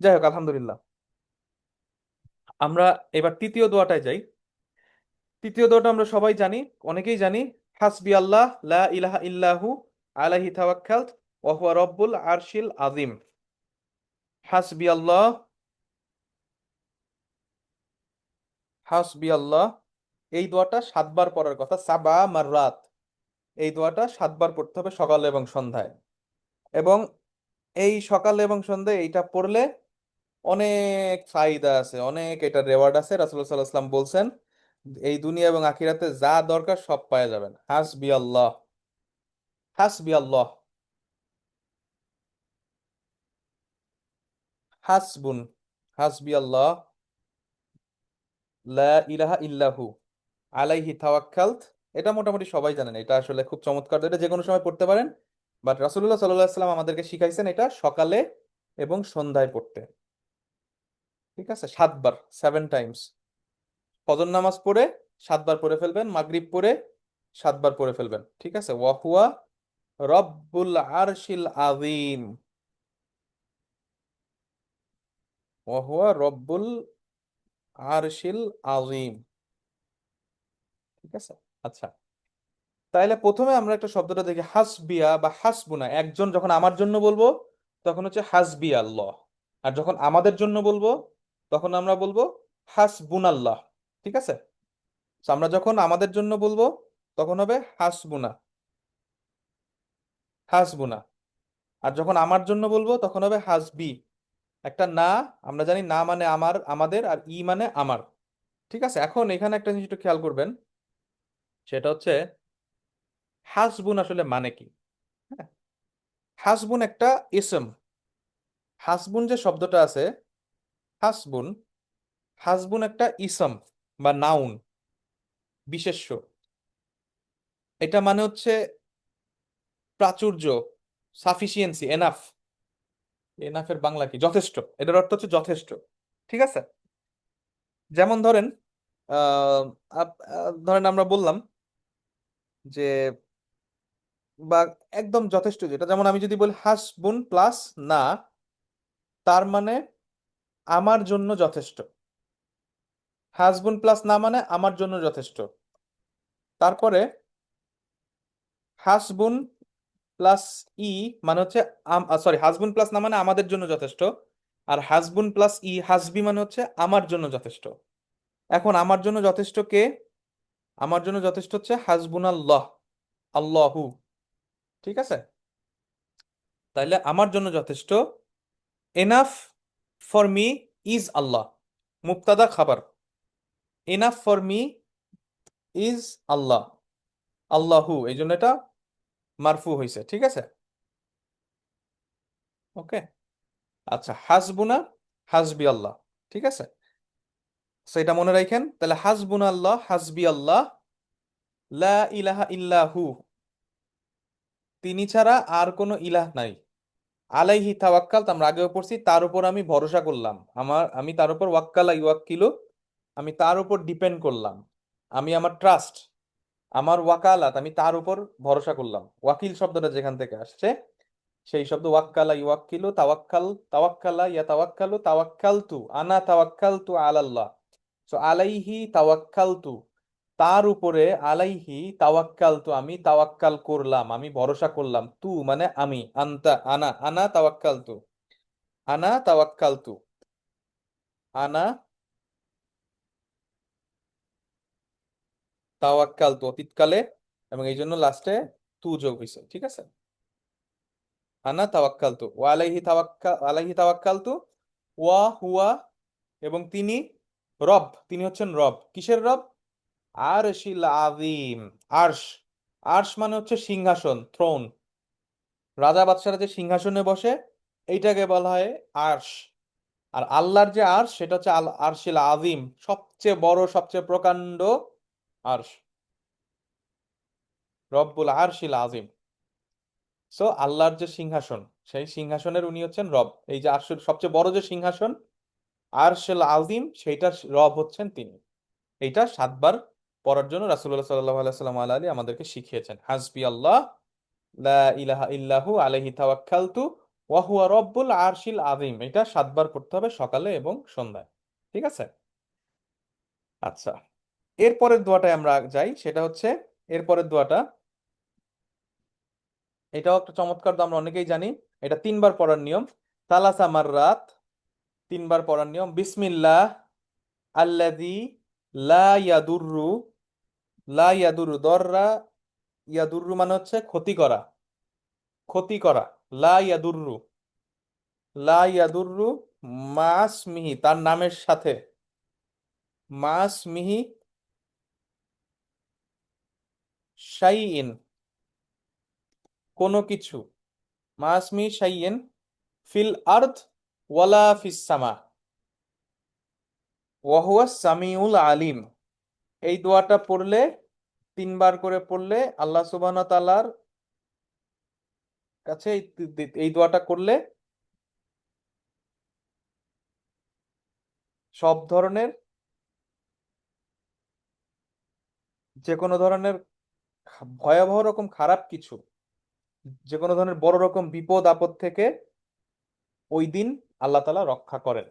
A: যাই হোক, আলহামদুলিল্লাহ। আমরা এবার তৃতীয় দোয়াটায় যাই। তৃতীয় দোয়াটা আমরা সবাই জানি, অনেকেই জানি। হাসবি আল্লাহ লা ইলাহা ইল্লাহু আলাইহি তাওয়াক্কালত ওয়া হুয়া রব্বুল আরশিল আযীম। হাসবি আল্লাহ, হাসবি আল্লাহ, এই দোয়াটা 7 বার পড়ার কথা, সাবা মাররাত। এই দোয়াটা 7 বার পড়তে হবে সকালে এবং সন্ধ্যায়। এবং এই সকালে এবং সন্ধ্যায় এইটা পড়লে অনেক ফায়দা আছে, অনেক এটা রেওয়ার্ড আছে। রাসূলুল্লাহ সাল্লাল্লাহু আলাইহি ওয়াসাল্লাম বলছেন এই দুনিয়া এবং আখিরাতে যা দরকার সব পাওয়া যাবেন। হাসবি আল্লাহ, হাসবি আল্লাহ, হাসবুন, হাসবি আল্লাহ, লা ইলাহা ইল্লাহু, আলাইহি তাওয়াক্কালত। এটা মোটামুটি সবাই জানেন, এটা আসলে খুব চমৎকার, এটা যে কোনো সময় পড়তে পারেন। বাট রাসূলুল্লাহ সাল্লাল্লাহু আলাইহি ওয়াসাল্লাম আমাদেরকে শিখাইছেন এটা সকালে এবং সন্ধ্যায় পড়তে। ঠিক আছে, 7 বার, 7 টাইমস। ফজর নামাজ পড়ে 7 বার পড়ে ফেলবেন, মাগরিব পড়ে 7 বার পড়ে ফেলবেন। ঠিক আছে, ওয়াহুয়া রব্বুল আরশিল আযীম, ওয়াহুয়া রব্বুল আরশিল আযীম। ঠিক আছে। আচ্ছা, তাইলে প্রথমে আমরা একটা শব্দটা দেখি, হাসবিয়া বা হাসবুনা। একজন যখন আমার জন্য বলবো তখন হচ্ছে হাসবি আল্লাহ, আর যখন আমাদের জন্য বলবো তখন আমরা বলবো হাসবুনাল্লাহ। ঠিক আছে। তো আমরা যখন আমাদের জন্য বলবো তখন হবে হাসবুনা, হাসবুনা। আর যখন আমার জন্য বলবো তখন হবে হাসবি। একটা না, আমরা জানি না মানে আমার, আমাদের, আর ই মানে আমার। ঠিক আছে, এখন এখানে একটা জিনিস একটু খেয়াল করবেন, সেটা হচ্ছে হাসবুন আসলে মানে কি। হ্যাঁ, হাসবুন একটা ইসম। হাসবুন যে শব্দটা আছে, হাসবুন, হাসবুন একটা ইসম বা নাউন, বিশেষ্য। এটা মানে হচ্ছে প্রাচুর্য, সাফিসিয়েন্সি, এনাফ। এনাফের বাংলা কি? যথেষ্ট। এটার অর্থ হচ্ছে যথেষ্ট। ঠিক আছে। যেমন ধরেন, আহ ধরেন আমরা বললাম যে, বা একদম যথেষ্ট, যেটা যেমন আমি যদি বলি হাসবুন প্লাস না, তার মানে আমার জন্য যথেষ্ট। হাসবুন প্লাস না মানে আমার জন্য যথেষ্ট। তারপরে হাসবুন প্লাস ই মানে হচ্ছে, সরি, হাসবুন প্লাস না মানে আমাদের জন্য যথেষ্ট। আর হাসবুন প্লাস ই হাসবি মানে হচ্ছে আমার জন্য যথেষ্ট। এখন আমার জন্য যথেষ্ট কে? আমার জন্য যথেষ্ট হচ্ছে হাসবুন আল্লাহ, আল্লাহু। ঠিক আছে। তাইলে আমার জন্য যথেষ্ট, এনাফ ফর মি ইজ আল্লাহ, মুবতাদা খাবার। এনাফ ফর মি ইজ আল্লাহ, আল্লাহু, এই জন্য এটা মারফু হয়েছে। ঠিক আছে। ওকে। আচ্ছা, হাসবুনা, হাসবি আল্লাহ। ঠিক আছে, সেটা মনে রাখেন। তাহলে হাসবুনা আল্লাহ, হাসবি আল্লাহ, লা ইলাহা ইল্লাহু, তিনি ছাড়া আর কোনো ইলাহ নাই। আলাইহি তাওয়াক্কাল, আমরা আগেও পড়ছি, তার উপর আমি ভরসা করলাম। আমি তার উপর ওয়াক্কালা ইউয়াক্কিলু, আমি তার উপর ডিপেন্ড করলাম। আমি আমার ট্রাস্ট, আমার ওয়াকালাত, আমি তার উপর ভরসা করলাম। ওয়াকিল শব্দটা যেখান থেকে আসছে, সেই শব্দ ওয়াক্কালা ইউয়াক্কিলু, তাওয়াক্কাল, তাওয়াক্কালা ইয়া তাওয়াক্কালু, তাওয়াক্কালতু, আনা তাওয়াক্কালতু আলাল্লাহ। সো আলাইহি তাওয়াক্কালতু, তার উপরে, আলাইহি তাওয়াক্কালতু, আমি তাওয়াক্কাল করলাম, আমি ভরসা করলাম। তু মানে আমি, আনতা, আনা, আনা তাওয়াক্কালতু, আনা তাওয়াক্কালতু, আনা তাওয়াক্কালতু অতীতকালে, এবং এই জন্য লাস্টে তু যোগ হয়েছে। ঠিক আছে। আনা তাওয়াক্কালতু ওয়া আলাইহি তাওয়াক্কালতু ওয়া হুয়া, এবং তিনি রব, তিনি হচ্ছেন রব। কিসের রব? আরশিল আযীম। আরশ, আরশ মানে হচ্ছে সিংহাসন, থ্রোন। রাজা বাদশারা যে সিংহাসনে বসে, এইটাকে বলা হয় আরশ। আর আল্লাহর যে আরশ, সেটা হচ্ছে আল আরশিল আযীম, সবচেয়ে বড়, সবচেয়ে প্রকাণ্ড আরশ, রব্বুল আরশিল আযীম। সো আল্লাহর যে সিংহাসন, সেই সিংহাসনের উনি হচ্ছেন রব। এই যে আরশের সবচেয়ে বড় যে সিংহাসন, আরশেল আযীম, সেইটার রব হচ্ছেন তিনি। এইটা 7 বার পড়ার জন্য রাসূলুল্লাহ সাল্লাল্লাহু আলাইহি ওয়াসাল্লাম আমাদেরকে শিখিয়েছেন। হাসবি আল্লাহ, লা ইলাহা ইল্লাহু, আলাইহি তাওয়াক্কালতু, ওয়া হুয়া রব্বুল আরশিল আযীম। এটা 7 বার পড়তে হবে সকালে এবং সন্ধ্যায়। ঠিক আছে। আচ্ছা, এরপরের দোয়াটায় আমরা যাই, সেটা হচ্ছে, এরপরের দোয়াটা, এটাও একটা চমৎকার দোয়া, আমরা অনেকেই জানি। এটা 3 বার পড়ার নিয়ম। সালাসা মাররাত, 3 বার পড়ার নিয়ম। বিসমিল্লাহ আল্লাযী লা ইয়াদুররু, লা ইয়াদুররু, দররা, ইয়াদুররু মানে হচ্ছে ক্ষতি করা, ক্ষতি করা। লা ইয়াদুররু, লা ইয়াদুররু মাস মিহি তার নামের সাথে, মাস মিহি শাইইন কোনো কিছু, মাস মিহি শাইইন ফিল আরদ ওয়ালা ফিস সামা ওয়া হুয়া সামিউল আলিম। এই দোয়াটা পড়লে, তিনবার করে পড়লে আল্লাহ সুবহানাহু ওয়া তাআলার কাছে এই দোয়াটা করলে সব ধরনের, যে কোনো ধরনের ভয়াবহ রকম খারাপ কিছু, যে কোনো ধরনের বড় রকম বিপদ আপদ থেকে ওই দিন আল্লাহ তাআলা রক্ষা করেন।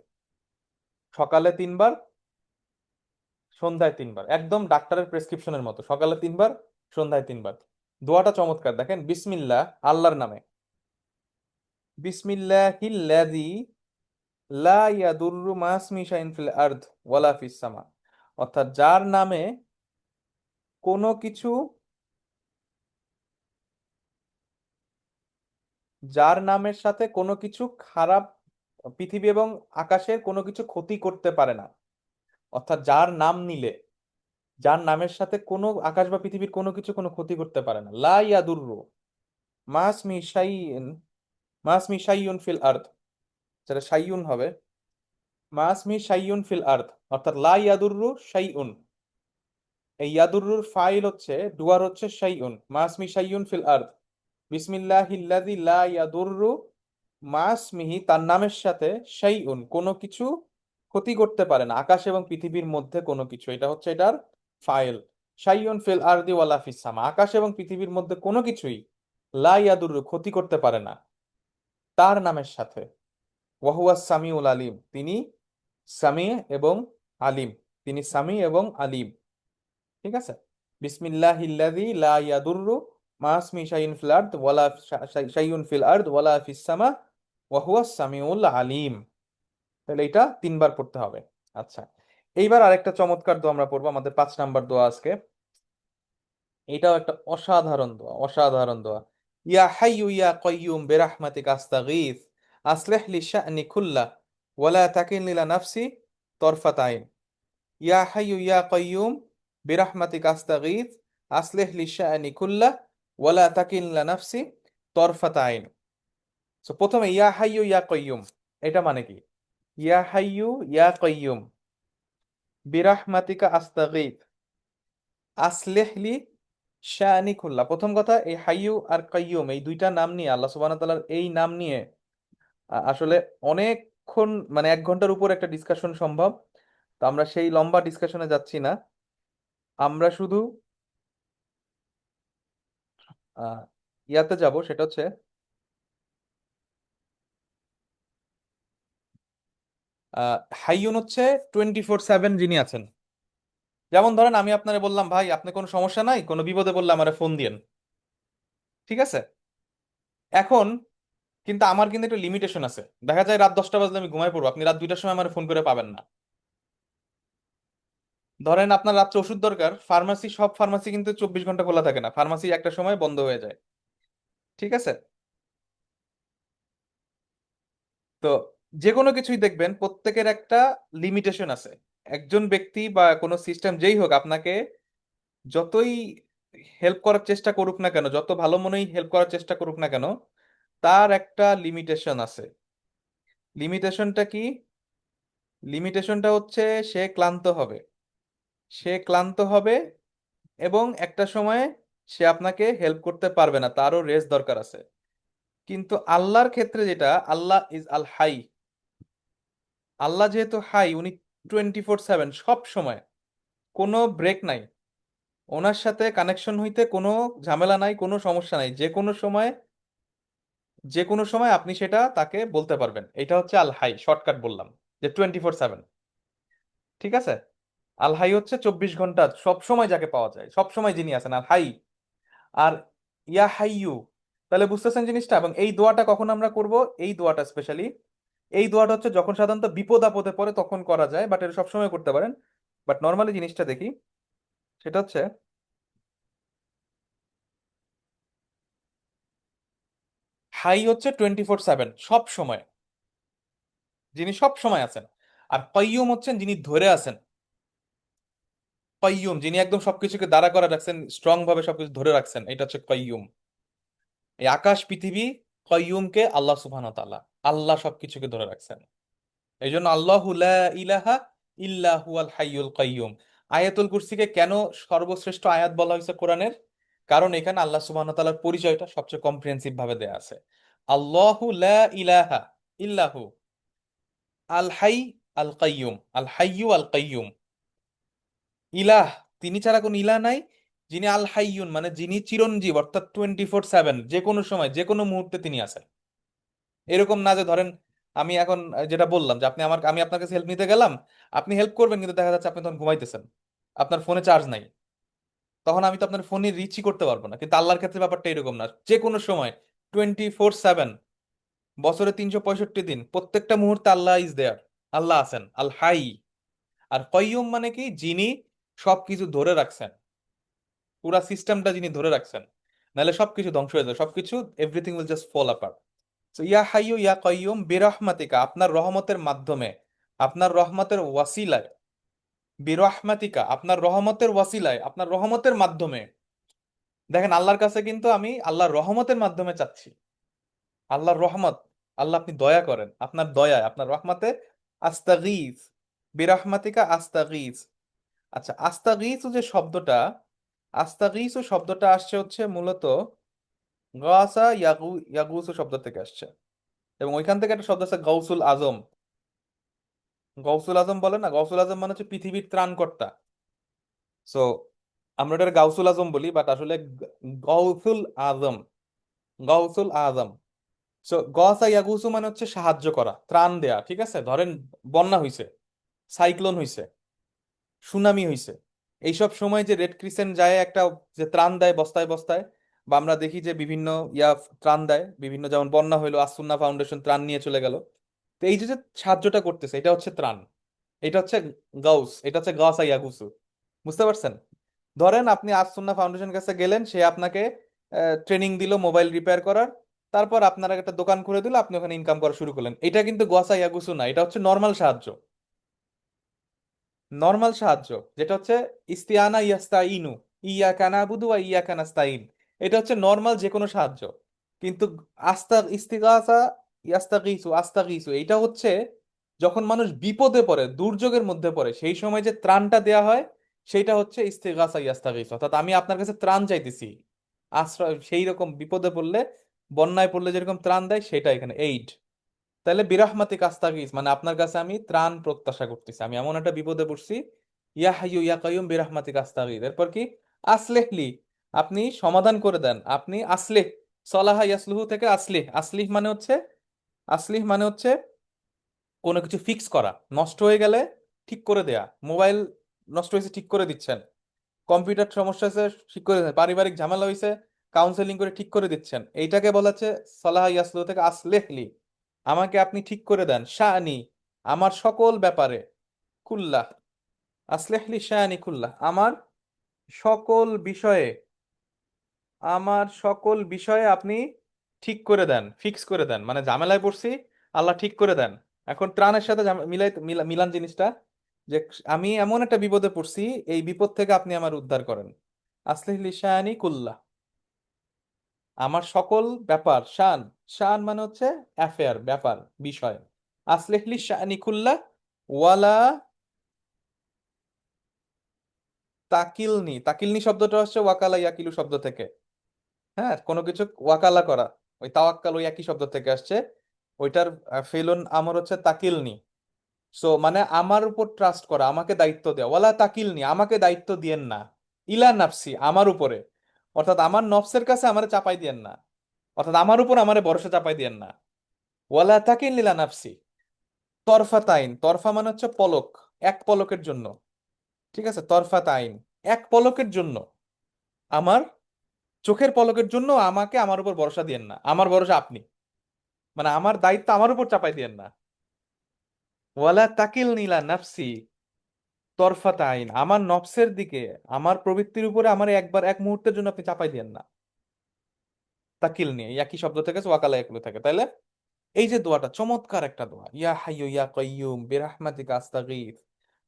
A: সকালে তিনবার, সন্ধ্যায় তিনবার, একদম ডাক্তারের প্রেসক্রিপশনের মতো, সকালে তিনবার, সন্ধ্যায় তিনবার। দোয়াটা চমৎকার, দেখেন, বিসমিল্লাহ আল্লাহর নামে, বিসমিল্লাহিল্লাযী লা ইয়াদুররু মা ইসমিহি শাইউন ফিল আরদ ওয়ালা ফিস সামা, অর্থাৎ যার নামে কোনো কিছু, যার নামের সাথে কোনো কিছু খারাপ, পৃথিবী এবং আকাশের কোনো কিছু ক্ষতি করতে পারে না। অর্থাৎ যার নাম নিলে, যার নামের সাথে কোনো আকাশ বা পৃথিবীর কোনো কিছু কোনো ক্ষতি করতে পারে না, লা ইয়াদুররু মাসমি শাইইন, মাসমি শাইউন ফিল আরদ, যেটা শাইউন হবে, মাসমি শাইউন ফিল আরদ, অর্থাৎ লা ইয়াদুররু শাইউন, এই ইয়াদুররুর ফাইল হচ্ছে, ডুয়ার হচ্ছে শাইউন, মাসমি শাইউন ফিল আরদ, বিসমিল্লাহিল্লাযী লা ইয়াদুররু মাসমিহি তার নামের সাথে শাইউন কোনো কিছু ক্ষতি করতে পারে না আকাশ এবং পৃথিবীর মধ্যে কোনো কিছু, এটা হচ্ছে এটার ফাইল। শাইউন ফিল আরদি ওয়ালা ফিস সামা, আকাশ এবং পৃথিবীর মধ্যে কোনো কিছুই লা ইয়াদুররু ক্ষতি করতে পারে না তার নামের সাথে। ওয়াহুয়া সামিউল আলিম, তিনি সামি এবং আলিম, তিনি সামি এবং আলিম। ঠিক আছে, বিসমিল্লাহিল্লাযী লা ইয়াদুররু মা ইসমিহি শাইউন ফিল আরদ ওয়ালা শাইউন ফিল আরদ ওয়ালা ফিস সামা ওয়া হুয়া সামিউল আলিম। তাহলে এটা তিনবার পড়তে হবে। আচ্ছা, এইবার আরেকটা চমৎকার দোয়া আমরা পড়বো, আমাদের 5 নাম্বার দোয়া আজকে। এটাও একটা অসাধারণ দোয়া, অসাধারণ দোয়া। ইয়া হাইয়ু ইয়া কাইয়ুম বিরাহমাতিকা আস্তাগীথ আসলিহ লি শা'নি কুল্লা ওয়ালা তাকিলনি ইলা নাফসি তরফাত আইন। ইয়া হাইয়ু ইয়া কাইয়ুম বিরাহমাতিকা আস্তাগীথ আসলিহ লি শা'নি কুল্লা ওয়ালা তাকিলনি ইলা নাফসি তরফাত আইন। সো প্রথমে ইয়া হাইয়ু ইয়া কাইয়ুম, এটা মানে কি? ইয়া হাইয়ু ইয়া কাইয়ুম বিরাহমাতিকা আস্তাগীথ আসলিহলি শানি খুল্লা। প্রথম কথা, এই হাইয়ু আর কাইয়ুম এই দুইটা নাম নিয়ে, আল্লাহ সুবহানাহু ওয়া তাআলার এই নাম নিয়ে আসলে অনেকক্ষণ, মানে 1 ঘন্টার উপর একটা ডিসকাশন সম্ভব। তো আমরা সেই লম্বা ডিসকাশনে যাচ্ছি না, আমরা শুধু আহ, ইয়াতে যাব, সেটা হচ্ছে হাইয়ুন হচ্ছে 24/7 যিনি আছেন। যেমন ধরেন আমি আপনারে বললাম, ভাই আপনি কোনো সমস্যা নাই, কোনো বিপদে পড়লে আমারে ফোন দিয়েন, ঠিক আছে? এখন কিন্তু আমার কিন্তু একটা লিমিটেশন আছে। দেখা যায় রাত 10টা বাজলে আমি ঘুমাই পড়বো, আপনি রাত 2টার সময় আমার ফোন করে পাবেন না। ধরেন আপনার রাত্রে ওষুধ দরকার, ফার্মাসি, সব ফার্মাসি কিন্তু 24 ঘন্টা খোলা থাকে না, ফার্মাসি একটা সময় বন্ধ হয়ে যায়, ঠিক আছে? তো যে কোনো কিছুই দেখবেন প্রত্যেকের একটা লিমিটেশন আছে। একজন ব্যক্তি বা কোনো সিস্টেম যেই হোক আপনাকে যতই হেল্প করার চেষ্টা করুক না কেন, যত ভালো মনেই হেল্প করার চেষ্টা করুক না কেন, তার একটা লিমিটেশন আছে। লিমিটেশনটা কি? লিমিটেশনটা হচ্ছে সে ক্লান্ত হবে, সে ক্লান্ত হবে, এবং একটা সময়ে সে আপনাকে হেল্প করতে পারবে না, তারও রেস্ট দরকার আছে। কিন্তু আল্লাহর ক্ষেত্রে যেটা, আল্লাহ ইজ আল হাই, আল্লাহ যেহেতু হাই, উনি 24/7 সব সময়, কোনো ব্রেক নাই, ওনার সাথে কানেকশন হইতে কোনো ঝামেলা নাই, কোনো সমস্যা নাই, যে কোনো সময়, যে কোনো সময় আপনি সেটা তাকে বলতে পারবেন। এটা হচ্ছে আল হাই, শর্টকাট বললাম, যে 24/7, ঠিক আছে? আল হাই হচ্ছে 24 ঘন্টা সব সময় যাকে পাওয়া যায়, সব সময় যিনি আছেন আল হাই। আর ইয়া হাইয়ু, তাহলে বুঝতেছেন জিনিসটা? এবং এই দোয়াটা কখন আমরা করব? এই দোয়াটা স্পেশালি, এই দোয়াটা হচ্ছে যখন সাধারণত বিপদ আপদে পড়ে তখন করা যায়, বাট এটা সবসময় করতে পারেন। বাট নর্মালি জিনিসটা দেখি, সেটা হচ্ছে হাই হচ্ছে 24/7 সব সময়, যিনি সব সময় আছেন। আর কাইয়ুম হচ্ছেন যিনি ধরে আছেন। কাইয়ুম যিনি একদম সবকিছুকে দাঁড়া করে রাখছেন, স্ট্রং ভাবে সবকিছু ধরে রাখছেন, এটা হচ্ছে কাইয়ুম। এই আকাশ পৃথিবী, কাইয়ুমকে আল্লাহ সুবহানাহু ওয়া তাআলা, আল্লাহ সবকিছুকে ধরে রাখছেন। এই জন্য আল্লাহু লা ইলাহা ইল্লা হুয়াল হাইয়ুল কাইয়ুম। আয়াতুল কুরসিকে কেন সর্বশ্রেষ্ঠ আয়াত বলা হয়েছে কোরআনের? কারণ এখানে আল্লাহ সুবহানাহু ওয়া তাআলার পরিচয়টা সবচেয়ে কম্প্রিহেন্সিভ ভাবে দেয়া আছে। আল্লাহু লা ইলাহা ইল্লাহু আল হাই আল কাইয়ুম, আল হাইয়ু আল কাইয়ুম। ইলাহ, তিনি ছাড়া কোনো ইলাহ নাই। যিনি আল হাইয়ুন মানে যিনি চিরঞ্জীব, অর্থাৎ 24/7, যে কোনো সময় যে কোনো মুহূর্তে তিনি আছেন। এরকম না যে ধরেন আমি এখন যেটা বললাম যে আমি আপনার কাছে হেল্প নিতে গেলাম, আপনি হেল্প করবেন কিন্তু দেখা যাচ্ছে আপনি তখন ঘুমাইতেছেন, আপনার ফোনে চার্জ নাই, তখন আমি তো আপনার ফোনে রিচই করতে পারবো না। কিন্তু আল্লাহর ক্ষেত্রে ব্যাপারটা এরকম না, যে কোনো সময় 24/7, বছরে 365 দিন, প্রত্যেকটা মুহূর্তে আল্লাহ ইজ দেয়ার, আল্লাহ আছেন, আল হাই। আর কয়্যুম মানে কি, যিনি সবকিছু ধরে রাখছেন, পুরা সিস্টেমটা যিনি ধরে রাখছেন, নাহলে সবকিছু ধ্বংস হয়ে যাবে, সবকিছু, everything will just fall apart. তো ইয়া হাইয়ু ইয়া কাইয়ুম বিরহমাতিকা, আপনার রহমতের মাধ্যমে, আপনার রহমতের ওয়াসিলায়, বিরহমাতিকা আপনার রহমতের ওয়াসিলায়, আপনার রহমতের মাধ্যমে। দেখেন আল্লাহর কাছে কিন্তু আমি আল্লাহর রহমতের মাধ্যমে চাচ্ছি, আল্লাহর রহমত, আল্লাহ আপনি দয়া করেন, আপনার দয়ায়, আপনার রহমতে আস্তাগীজ, বিরহমাতিকা আস্তাগীজ। আচ্ছা, আস্তাগীজ যে শব্দটা, আস্তাগীজ শব্দটা আসছে হচ্ছে মূলত গাসা ইয়াগুসু শব্দ থেকে আসছে, এবং ওইখান থেকে একটা শব্দ আছে গাউসুল আজম। গৌসুল আজম বলে না, গৌসুল আজম মানে হচ্ছে পৃথিবীর ত্রাণকর্তা। সো আমরা এটা গাউসুল আজম বলি, বাট আসলে গৌসুল আজম, গৌসুল আজম। সো গসা ইয়াগুসু মানে হচ্ছে সাহায্য করা, ত্রাণ দেয়া। ঠিক আছে, ধরেন বন্যা হইছে, সাইক্লোন হইছে, সুনামি হইছে, এইসব সময় যে রেড ক্রিসেন্ট যায় একটা, যে ত্রাণ দেয় বস্তায় বস্তায়, বা আমরা দেখি যে বিভিন্ন ত্রাণ দেয় বিভিন্ন, যেমন বন্যা হইলো আসুন্না ফাউন্ডেশন ত্রাণ নিয়ে চলে গেল। তো এই যে যে সাহায্যটা করতেছে, এটা হচ্ছে ত্রাণ, এটা হচ্ছে গাউস, এটা হচ্ছে গাছ ইয়াগুসু। বুঝতে পারছেন? ধরেন আপনি আসুন্না ফাউন্ডেশন কাছে গেলেন, সে আপনাকে ট্রেনিং দিল মোবাইল রিপেয়ার করার, তারপর আপনার একটা দোকান খুলে দিল, আপনি ওখানে ইনকাম করা শুরু করলেন। এটা কিন্তু গোসা ইয়াগুসু না, এটা হচ্ছে নর্মাল সাহায্য। নর্মাল সাহায্য যেটা হচ্ছে ইস্তিয়ানা ইয়াস্তাইনু, ইয়াকা নাবুদু ওয়া ইয়াকা নাস্তাইন, এটা হচ্ছে নর্মাল যে কোনো সাহায্য। কিন্তু ইস্তিগাসা, ইয়াস্তাগীসু, আস্তাগীসু, এটা হচ্ছে যখন মানুষ বিপদে পড়ে, দুর্যোগের মধ্যে পড়ে, সেই সময় যে ত্রাণটা দেয়া হয়, সেটা হচ্ছে ইস্তিগাসা ইয়াস্তাগীসু। অর্থাৎ আমি আপনার কাছে ত্রাণ চাইতেছি, আশ্রয়, সেই রকম বিপদে পড়লে, বন্যায় পড়লে যেরকম ত্রাণ দেয়, সেটা এখানে এইড। তাহলে বিরাহমাতিক আস্তাগিস মানে আপনার কাছে আমি ত্রাণ প্রত্যাশা করতেছি, আমি এমন একটা বিপদে পড়ছি। ইয়া হাইয়ু ইয়া কাইয়ুম বিরাহমাতিক আস্তাগিস, এরপর কি, আসলেহলি, আপনি সমাধান করে দেন, আপনি আসলেহ, সলাহা ইয়াসলুহু থেকে আসলিহ, আসলিহ মানে হচ্ছে, আসলিহ মানে হচ্ছে কোনো কিছু ফিক্স করা, নষ্ট হয়ে গেলে ঠিক করে দেয়া। মোবাইল নষ্ট হয়েছে ঠিক করে দিচ্ছেন, কম্পিউটার সমস্যা আছে ঠিক করে দিচ্ছেন, পারিবারিক ঝামেলা হয়েছে কাউন্সেলিং করে ঠিক করে দিচ্ছেন, এইটাকে বলা হচ্ছে সালাহ ইয়াসলু থেকে আসলেহলি, আমাকে আপনি ঠিক করে দেন, শাআনি, আমার সকল ব্যাপারে, কুল্লাহ, আসলেহলি শাআনি কুল্লাহ, আমার সকল বিষয়ে, আমার সকল বিষয়ে আপনি ঠিক করে দেন, ফিক্স করে দেন, মানে ঝামেলায় পড়ছি, আল্লাহ ঠিক করে দেন। এখন ত্রাণের সাথে মিলান জিনিসটা, যে আমি এমন একটা বিপদে পড়ছি, এই বিপদ থেকে আপনি আমার উদ্ধার করেন। আসলিহলি শায়ানি কুল্লাহ, আমার সকল ব্যাপার, শান, শান মানে হচ্ছে অ্যাফেয়ার, ব্যাপার, বিষয়। আসলিহলি শায়ানি কুল্লাহ ওয়ালা তাকিলনি, তাকিলনি শব্দটা হচ্ছে ওয়াকালা ইয়াকিলু শব্দ থেকে। হ্যাঁ, কোনো কিছু ওয়াকালা করা, ওই তাওয়াক্কাল ওই একই শব্দ থেকে আসছে। ওইটার ফেলুন আমর হচ্ছে তাকিলনি। সো মানে আমার উপর ট্রাস্ট করা, আমাকে দায়িত্ব দেওয়া, ওয়ালা তাকিলনি, আমাকে দায়িত্ব দিয়েন না, ইলা নাফসি, আমার উপরে, অর্থাৎ আমার নফসের কাছে আমারে চাপাই দিয়েন না, অর্থাৎ আমার উপর আমারে ভরসা চাপাই দিয়েন না। ওয়ালা তাকিলনি ইলা নাফসি তরফাতাইন, তরফা মানে হচ্ছে পলক, এক পলকের জন্য। ঠিক আছে, তরফাতাইন, এক পলকের জন্য, আমার চোখের পলকের জন্য আমাকে আমার উপর ভরসা দিয়েন না, আমার ভরসা আপনি, মানে আমার দায়িত্ব আমার উপর চাপাই দিয়েন না। ওয়ালা তাকিল নীলা নাফসি তরফাত আইন, আমার নফসের দিকে, আমার প্রবৃত্তির উপরে আমার একবার এক মুহূর্তের জন্য আপনি চাপাই দিয়েন না। তাকিল নিয়ে একই শব্দ থেকে ওয়াকালা এগুলো থাকে, তাইলে এই যে দোয়াটা চমৎকার একটা দোয়া, ইয়া হাইয়ু ইয়া কাইয়ুম বিরাহমাতিকা আস্তাগীথ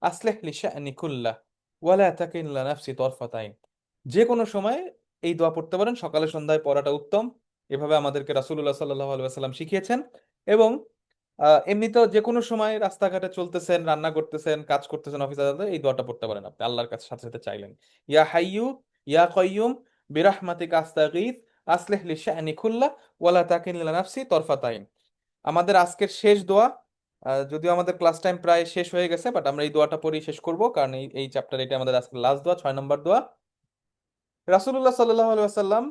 A: আসলিহ লি শা'নি কুল্লাহ ওয়ালা তাকিলনা নাফসি তরফাত আইন। যে কোনো সময় এই দোয়া পড়তে পারেন, সকালে সন্ধ্যায় পড়াটা উত্তম। এভাবে আমাদেরকে রাসূলুল্লাহ সাল্লাল্লাহু আলাইহি ওয়াসাল্লাম শিখিয়েছেন। এবং এমনিতেও যে কোনো সময় রাস্তাঘাটে চলতেছেন, রান্না করতেছেন, কাজ করতেছেন, অফিসে যাচ্ছেন, এই দোয়াটা পড়তে পারেন আপনি আল্লাহর কাছে সাথে সাথে চাইলেন। ইয়া হাইয়ু ইয়া কাইয়ুম বিরাহমাতিকা আস্তাগীথ আসলিহ লি শা'নি কুল্লাহ ওয়ালা তাকিলনা নাফসি তরফাত আইন। আমাদের আজকের শেষ দোয়া। যদিও আমাদের ক্লাস টাইম প্রায় শেষ হয়ে গেছে, বাট আমরা এই দোয়াটা পড়েই শেষ করব, কারণ এই চ্যাপ্টার এটা আমাদের আজকের লাস্ট দোয়া, 6 নম্বর দোয়া। রাসূলুল্লাহ সাল্লাল্লাহু আলাইহি ওয়াসাল্লাম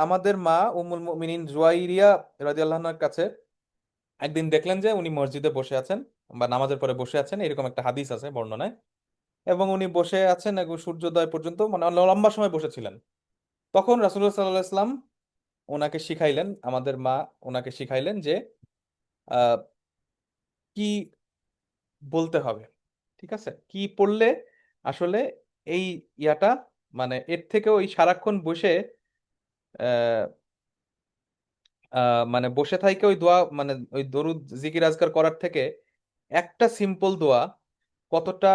A: আমাদের মা উম্মুল মুমিনিন জুয়াইরিয়া রাদিয়াল্লাহু আনহার কাছে একদিন দেখলেন যে উনি মসজিদে বসে আছেন বা নামাজের পরে বসে আছেন, এরকম একটা হাদিস আছে বর্ণনায়। এবং উনি বসে আছেন এবং সূর্যোদয় পর্যন্ত মানে লম্বা সময় বসেছিলেন। তখন রাসূলুল্লাহ সাল্লাল্লাহু আলাইহি ওয়াসাল্লাম ওনাকে শিখাইলেন, আমাদের মা ওনাকে শিখাইলেন যে আহ, কি বলতে হবে, ঠিক আছে, কি পড়লে আসলে এই ইয়াটা মানে এর থেকে ওই সারাক্ষণ বসে আহ মানে বসে থাইকে ওই দোয়া মানে ওই দরুদ জিকির আজকার করার থেকে একটা সিম্পল দোয়া কতটা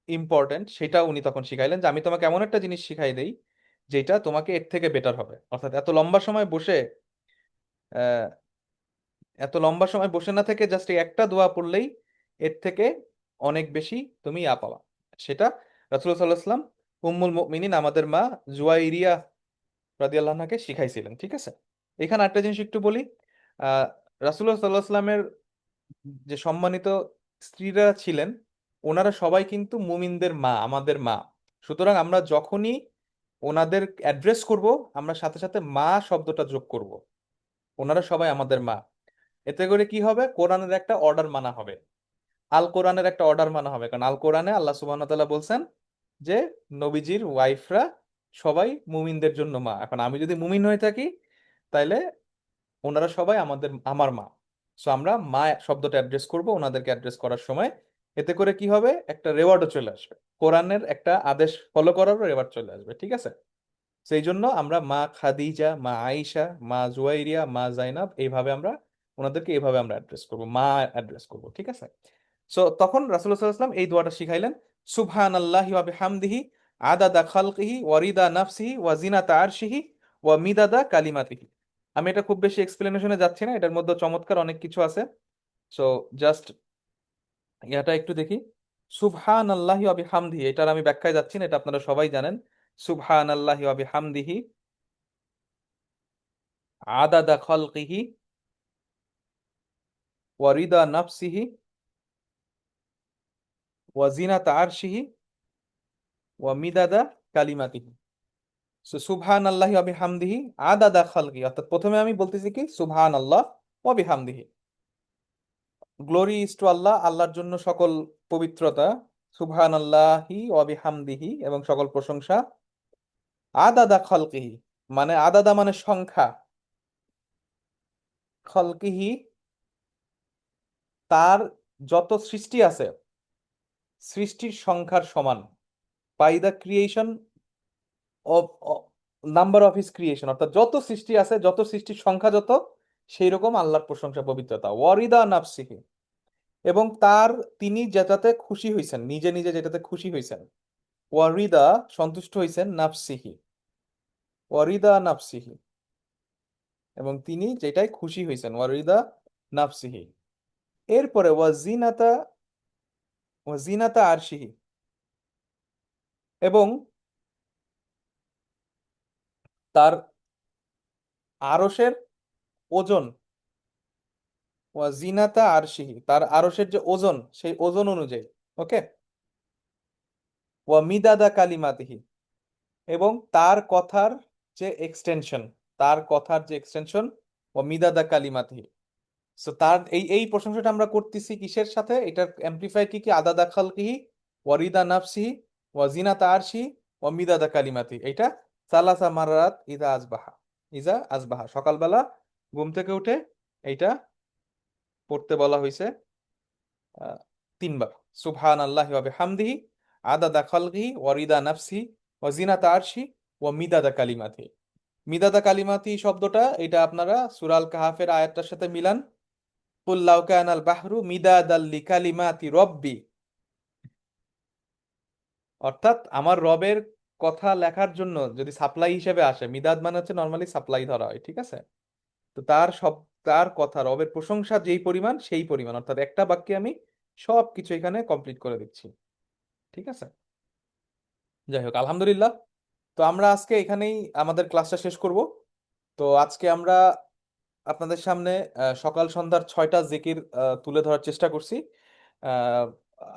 A: ইম্পর্টেন্ট সেটা উনি তখন শিখাইলেন, যে আমি তোমাকে এমন একটা জিনিস শিখাই দেই যেটা তোমাকে এর থেকে বেটার হবে। অর্থাৎ আহ এত লম্বা সময় বসে না থেকে জাস্ট একটা দোয়া পড়লেই এর থেকে অনেক বেশি তুমি পাবা। সেটা রাসূলুল্লাহ সাল্লাল্লাহু আলাইহি ওয়াসাল্লাম উম্মুল মুমিনিন আমাদের মা জুয়াইরিয়া রাদিয়াল্লাহু আনহাকে শিখাইছিলেন, ঠিক আছে। এখানে একটা জিনিস একটু বলি। আহ রাসূলুল্লাহ সাল্লাল্লাহু আলাইহি ওয়াসাল্লামের যে সম্মানিত স্ত্রীরা ছিলেন, ওনারা সবাই কিন্তু মুমিনদের মা, আমাদের মা। সুতরাং আমরা যখনই ওনাদের অ্যাড্রেস করব, আমরা সাথে সাথে মা শব্দটা যোগ করব। ওনারা সবাই আমাদের মা। এতে করে কি হবে, কোরআনের একটা অর্ডার মানা হবে, আল কোরআনের একটা অর্ডার মানা হবে। কারণ আল কোরআনে আল্লাহ সুবহানাহু ওয়া তাআলা বলছেন যে নবীজির ওয়াইফরা সবাই মুমিনদের জন্য মা। এখন আমি যদি মুমিন হয়ে থাকি, তাইলে ওনারা সবাই আমার মা। সো আমরা মা শব্দটা অ্যাড্রেস করব ওনাদেরকে অ্যাড্রেস করার সময়। এতে করে কি হবে, একটা রেওয়ার্ডও চলে আসবে, কোরআনের একটা আদেশ ফলো করারও রেওয়ার্ড চলে আসবে, ঠিক আছে। সেই জন্য আমরা মা খাদিজা, মা আয়েশা, মা জুয়াইরিয়া, মা জাইনাব, এইভাবে আমরা ওনাদেরকে এইভাবে আমরা অ্যাড্রেস করব, মা অ্যাড্রেস করব, ঠিক আছে। সো তখন রাসূলুল্লাহ সাল্লাল্লাহু আলাইহি ওয়াসাল্লাম এই দোয়াটা শিখাইলেন, সুবহানাল্লাহি ওয়া বিহামদিহি আদাদা খালকিহি ওয়া রিদা নাফসিহি ওয়া জিনাতা আরশিহি ওয়া মিদাদা কালিমাতিহি। আমি এটা খুব বেশি এক্সপ্লেনেশনে যাচ্ছি না, এটার মধ্যে চমৎকার অনেক কিছু আছে। সো জাস্ট এটা একটু দেখি। সুবহানাল্লাহি ওয়া বিহামদিহি, এটার আমি ব্যাখ্যায় যাচ্ছি না, এটা আপনারা সবাই জানেন। সুবহানাল্লাহি ওয়া বিহামদিহি আদাদা খালকিহি ওয়া রিদা নাফসিহি ওয়া জিনাতা আরশিহি ওয়া মিদাদা কালিমাতিহি। সো সুবহান আল্লাহি ওয়া বিহামদিহি আদাদা খালকি, অর্থাৎ প্রথমে আমি বলতেছি কি সুবহান আল্লাহ ওয়া বিহামদিহি, গ্লোরি ইজ টু আল্লাহ, আল্লাহর জন্য সকল পবিত্রতা। সুবহান আল্লাহি ওয়া বিহামদিহি, এবং সকল প্রশংসা। আদাদা খালকিহি মানে আদাদা মানে সংখ্যা, খালকিহি তার যত সৃষ্টি আছে সৃষ্টির সংখ্যার সমান। By the creation of number of his creation, অর্থাৎ যত সৃষ্টি আছে, যত সৃষ্টির সংখ্যা যত, সেই রকম আল্লাহর প্রশংসা পবিত্রতা। ওয়ারিদা নাফসিহি, এবং তার তিনি যেটাতে খুশি হয়েছেন, নিজে নিজে যেটাতে খুশি হয়েছেন। ওয়ারিদা সন্তুষ্ট হয়েছেন, নাফসিহি ওয়ারিদা নাফসিহি, এবং তিনি যেটাই খুশি হয়েছেন, ওয়ারিদা নাফসিহি। এরপরে ওয়াজিনাতা আরশিহি, এবং তার আরশের ওজন। ওয়াজিনাতা আরশিহি, তার আরশের যে ওজন, সেই ওজন অনুযায়ী। ওকে। ওয়া মিদাদা কালিমাতিহি, এবং তার কথার যে এক্সটেনশন, তার কথার যে এক্সটেনশন। ওয়া মিদাদা কালিমাতিহি। সো তার এই এই প্রশংসাটা আমরা করতেছি কিসের সাথে, এটার অ্যাম্প্লিফায়ার কি কি, আদাদা খালকিহি, ওয়ারিদা নাফসিহি, ওয়া জিনাতা আরশিহি, ওয়া মিদাদা কালিমাতিহি। এটা সালাসা মাররাত ইজা আজবাহা সকালবেলা ঘুম থেকে উঠে এইটা পড়তে বলা হয়েছে 3 বার। সুবহান আল্লাহি ওয়া বিহামদিহি আদাদা খালকিহি ওয়া রিদা নাফসিহি ওয়া জিনাতা আরশি ওয়া মিদাদা কালিমাতিহি। মিদাদা কালিমাতি শব্দটা এটা আপনারা সূরাল কাহাফের আয়াতটার সাথে মিলান। কুল লাউ কানাল বাহরু মিদাদাল লিকালিমাতি রব্বি, অর্থাৎ আমার রবের কথা লেখার জন্য যদি সাপ্লাই হিসেবে আসে, মিদাদ মানে হচ্ছে নর্মালি সাপ্লাই ধরা হয়, ঠিক আছে? তো তার কথা রবের প্রশংসা যেই পরিমাণ সেই পরিমাণ, অর্থাৎ একটা বাক্যে আমি সব কিছু এখানে কমপ্লিট করে দিচ্ছি, ঠিক আছে? যাই হোক, আলহামদুলিল্লাহ। তো আমরা আজকে এখানেই আমাদের ক্লাসটা শেষ করব। তো আজকে আমরা আপনাদের সামনে সকাল সন্ধ্যার 6টা জিকির তুলে ধরার চেষ্টা করছি। আহ,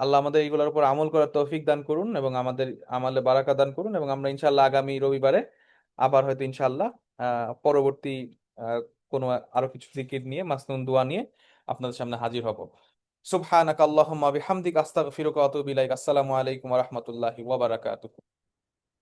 A: আল্লাহ আমাদের এইগুলোর উপর আমল করার তৌফিক দান করুন এবং আমাদের আমালে বারাকা দান করুন, এবং আমরা ইনশাল্লাহ আগামী রবিবারে আবার হয়তো ইনশাল্লাহ পরবর্তী আহ, কোনো আরো কিছু জিকির নিয়ে, মাসনুন দোয়া নিয়ে আপনাদের সামনে হাজির হব। সুবহানাকা আল্লাহুম্মা বিহামদিকা আস্তাগফিরুকা ওয়া আতুবু ইলাইক। আসসালামু আলাইকুম ওয়া রাহমাতুল্লাহি ওয়া বারাকাতুহু।